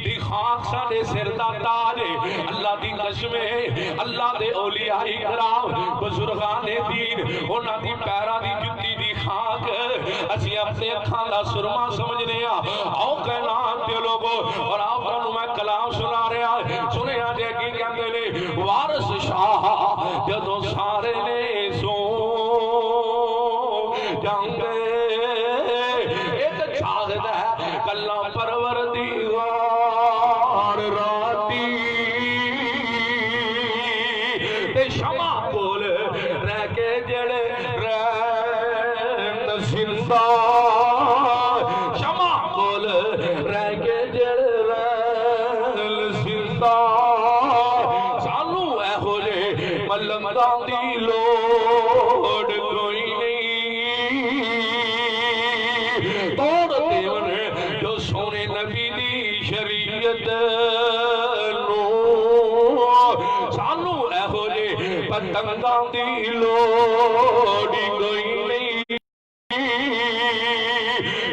دی خاک ساڈے سر دا تاج ہے۔ اللہ دی قسم ہے اللہ دے اولیاء کرام بزرگان دین انہاں دی پیراں دی جُتی دی خاک اسی اپنے اکھاں دا سرما سمجھنے ہاں۔ آؤ کہنا تے لوگو اور آپ نوں میں کلام سنا رہا سنیا جے کی کہندے نے وارث شاہ جدوں سارے نے سو جاندے ایک جاگدا کلا پروردگار راتی، تے شمع کول رہ کے جڑے رہن زندہ، شمع کول رہ کے جڑے رہن زندہ، سانو ایہو جے ملنگاں دی لوڑ کوئی توڑتے انہیں جو سونے نبی دی شریعت نو، سانو ایہو جے پتنگاں دی لوڑی کوئی نہیں۔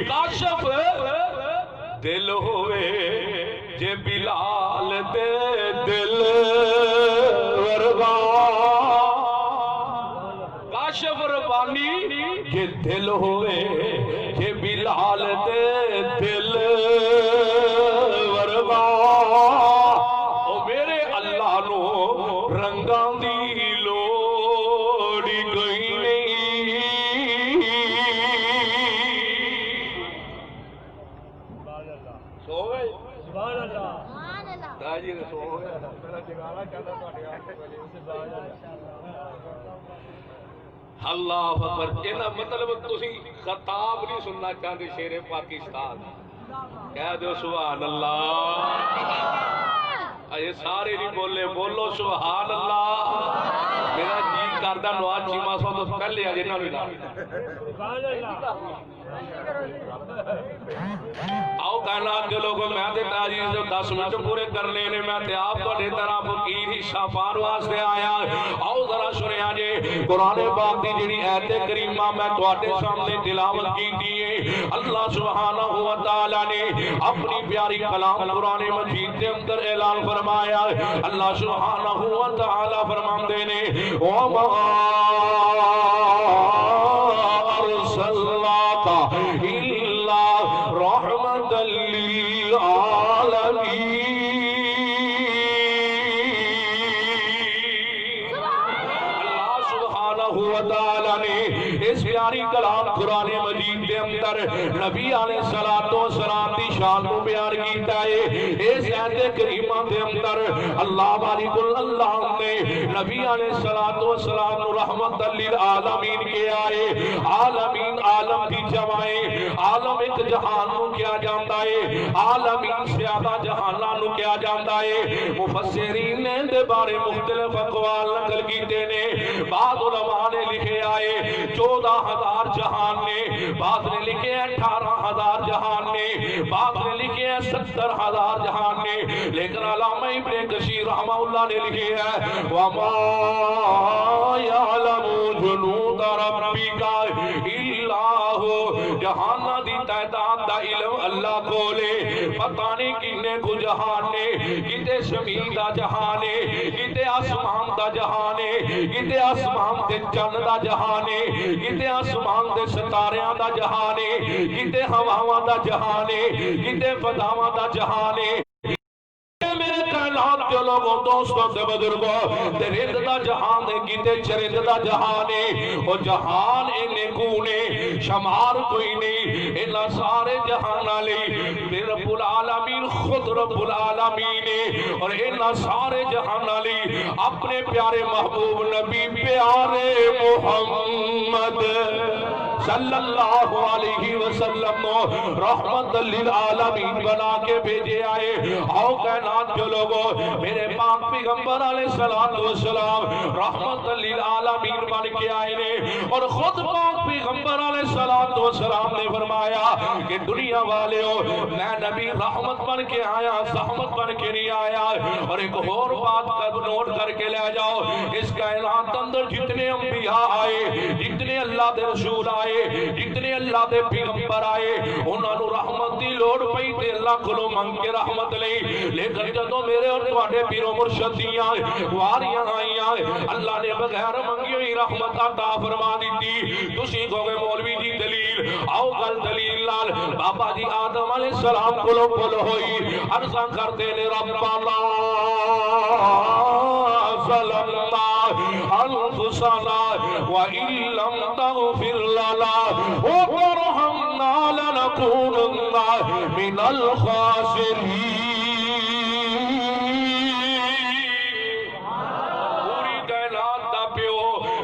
کاشف دل ہوئے جے بلال دے دل ورگا، کاشف ربانی جے دل ہوئے جے بلال دے دل ورگا، او میرے اللہ نو رنگاں دی لوڑی کوئی نہیں۔ سو گئے سبحان اللہ، تاجی نے سو گئے میرا جگالا کہتا تھوڑے آنکھ اللہ اکبر۔ یہ مطلب تسی خطاب نہیں سننا چاہتے شیر پاکستان، کہہ دو سبحان اللہ۔ یہ سارے نہیں بولے، بولو سبحان اللہ۔ میرا جی کردہ نواز چیمہ سو تو پہلے آجے نہ بھی سبحان اللہ۔ آؤ کائنات کے لوگوں میں تے تاجی جو 10 منٹ پورے کرنے نے میں تے آپ تو دیتا رہا فقیر حصہ پاروان سے آیا۔ آؤ ذرا سنے آجے قرآن پاک دی جڑی ایت کریمہ میں تواڈے سامنے تلاوت کی دیئے۔ اللہ سبحانہ و تعالی نے اپنی پیاری کلام قرآن مجید کے اندر اعلان فرمایا۔ اللہ سبحانہ و تعالی فرماندے نے وَمَا أَرْسَلْنَاكَ إِلَّا رَحْمَةً لِلْعَالَمِينَ اس پیاری کلام قرآن مجید دے اندر نبی علیہ السلام دی شان کو بیان کیتا ہے اس آیت کریمہ دے اندر اللہ بارک اللہ نے نبی علیہ السلام رحمت للعالمین کے آئے عالمین عالم کی جمائے عالم ایک جہان نو کیا جانتا ہے عالمین سے آدھا جہانہ نو کیا جانتا ہے مفسرین نے دے بارے مختلف اقوال نقل کیتے نے بعض علماء نے لکھے آئے 14,000 جہان نے بعض نے لکھے 18,000 جہان نے بعض نے لکھے 70,000 جہان نے لیکن علامہ ابن کثیر رحمہ اللہ نے لکھے ہے وَمَا يَعْلَمُ جُنُودَ رَبِّكَ إِلَّا هُوَ جہانہ دی تعداد دا علم اللہ کو لے پتہ نہیں کنے کو جہان نے کتے زمین دا جہان ہے کتے آسمان دا جہان ہے کتے آسمان دے چند دا جہان ہے کتے آسمان دے ستاریاں دا جہان ہے کتے ہواواں دا جہان ہے کتے فضاواں دا جہان ہے میرے کائنات کے لوگوں دوستوں سے بزرگوں درند دا جہان ہے کتے چرند دا جہان ہے وہ جہان انہیں کونے شمار کوئی نہیں انہا سارے جہان علی رب العالمین خود رب العالمین ہے اور انہا سارے جہان علی اپنے پیارے محبوب نبی پیارے محمد صلی اللہ علیہ وسلم رحمت للعالمین بنا کے بھیجے آئے آؤ کائنات کے لوگوں میرے پاک پیغمبر علیہ السلام رحمت للعالمین بن کے آئے نے اور خود پاک پیغمبر علیہ السلام نے فرمایا کہ دنیا والے ہو میں نبی رحمت بن کے آیا زحمت بن کے نہیں آیا اور ایک اور بات کا نوٹ کر کے لے جاؤ اس کائنات اندر جتنے انبیاء آئے جتنے اللہ دے رسول آئے جتنے اللہ دے پیغمبر آئے انہوں نے رحمت دی لوڑ پئی تے اللہ کو منگ کے رحمت لئی لیکن جدوں میرے اور تواڈے پیر و مرشد دیاں واریاں آئیاں اللہ نے بغیر منگی ہوئی رحمت عطا فرما دیتی تسی کہو گے مولوی جی دلیل آؤ گل دلیل لال بابا جی آدم علیہ السلام کو پل ہوئی عرضاں کرتے نے ربنا ظلمنا انفسنا وان لم تغفر لنا وترحمنا لنكونن من الخاسرين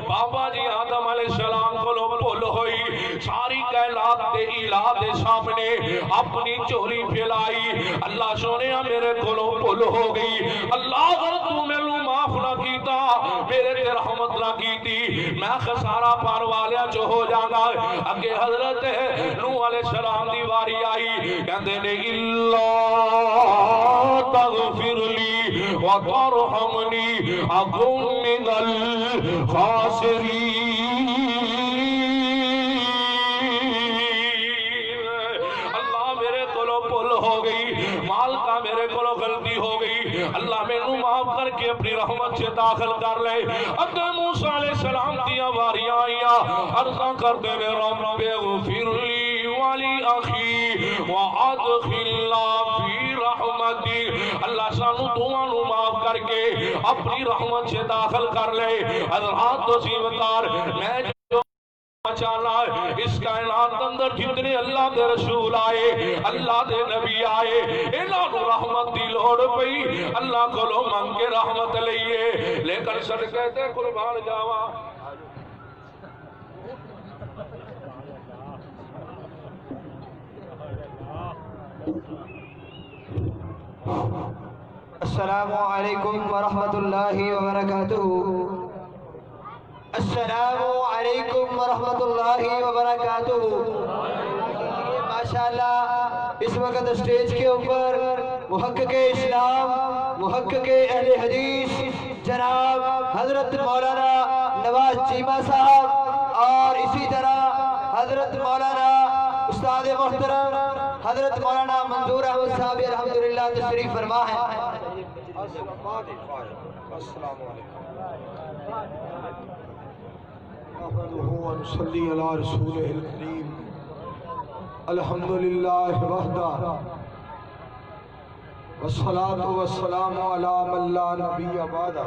بابا جی آدم علیہ السلام کو بھول ہوئی ساری کائنات دے الہ دے سامنے اپنی چوری پھیلائی اللہ سونے میرے کو بھول ہو گئی اللہ اگر تو میرے معاف نہ کیتا میرے تے رحمت نہ کیتی میں خسارہ پار والیا جو ہو جاگا اگے حضرت نوح علیہ السلام دی واری آئی کہندے نے اللہ تغفر لی وترحمنی اکن من الخاسرین اللہ میرے کولو بھول ہو گئی مال کا میرے کولو غلطی ہو گئی اللہ میں نو معاف کر کے اپنی رحمت سے داخل کر لے اگر موسیٰ علیہ السلام دیا واریاں آئیاں عرضاں کر دے میں رب اغفر لی والی اخی وادخلنا فی رحمتی اللہ سانو دوانو معاف کر کے اپنی رحمت سے داخل کر لے حضرات نصیبکار میں چاہنا اس کائنات اندر جتنے اللہ دے رسول آئے اللہ دے نبی آئے انہوں نے رحمت دی لوڑ پئی اللہ کو لو منگ کے رحمت لئیے لیکن صدقے تے قربان جاوا السلام علیکم ورحمۃ اللہ وبرکاتہ السلام علیکم ورحمۃ اللہ وبرکاتہ ماشاءاللہ اس وقت اسٹیج کے اوپر محقق اسلام محقق اہل حدیث جناب حضرت مولانا نواز چیمہ صاحب اور اسی طرح حضرت مولانا استاد محترم حضرت مولانا منظور احمد صاحب الحمدللہ تشریف فرما ہے السلام علیکم نحمده ونصلي على رسوله الكريم الحمد لله وحده والصلاة والسلام على من لا نبي بعده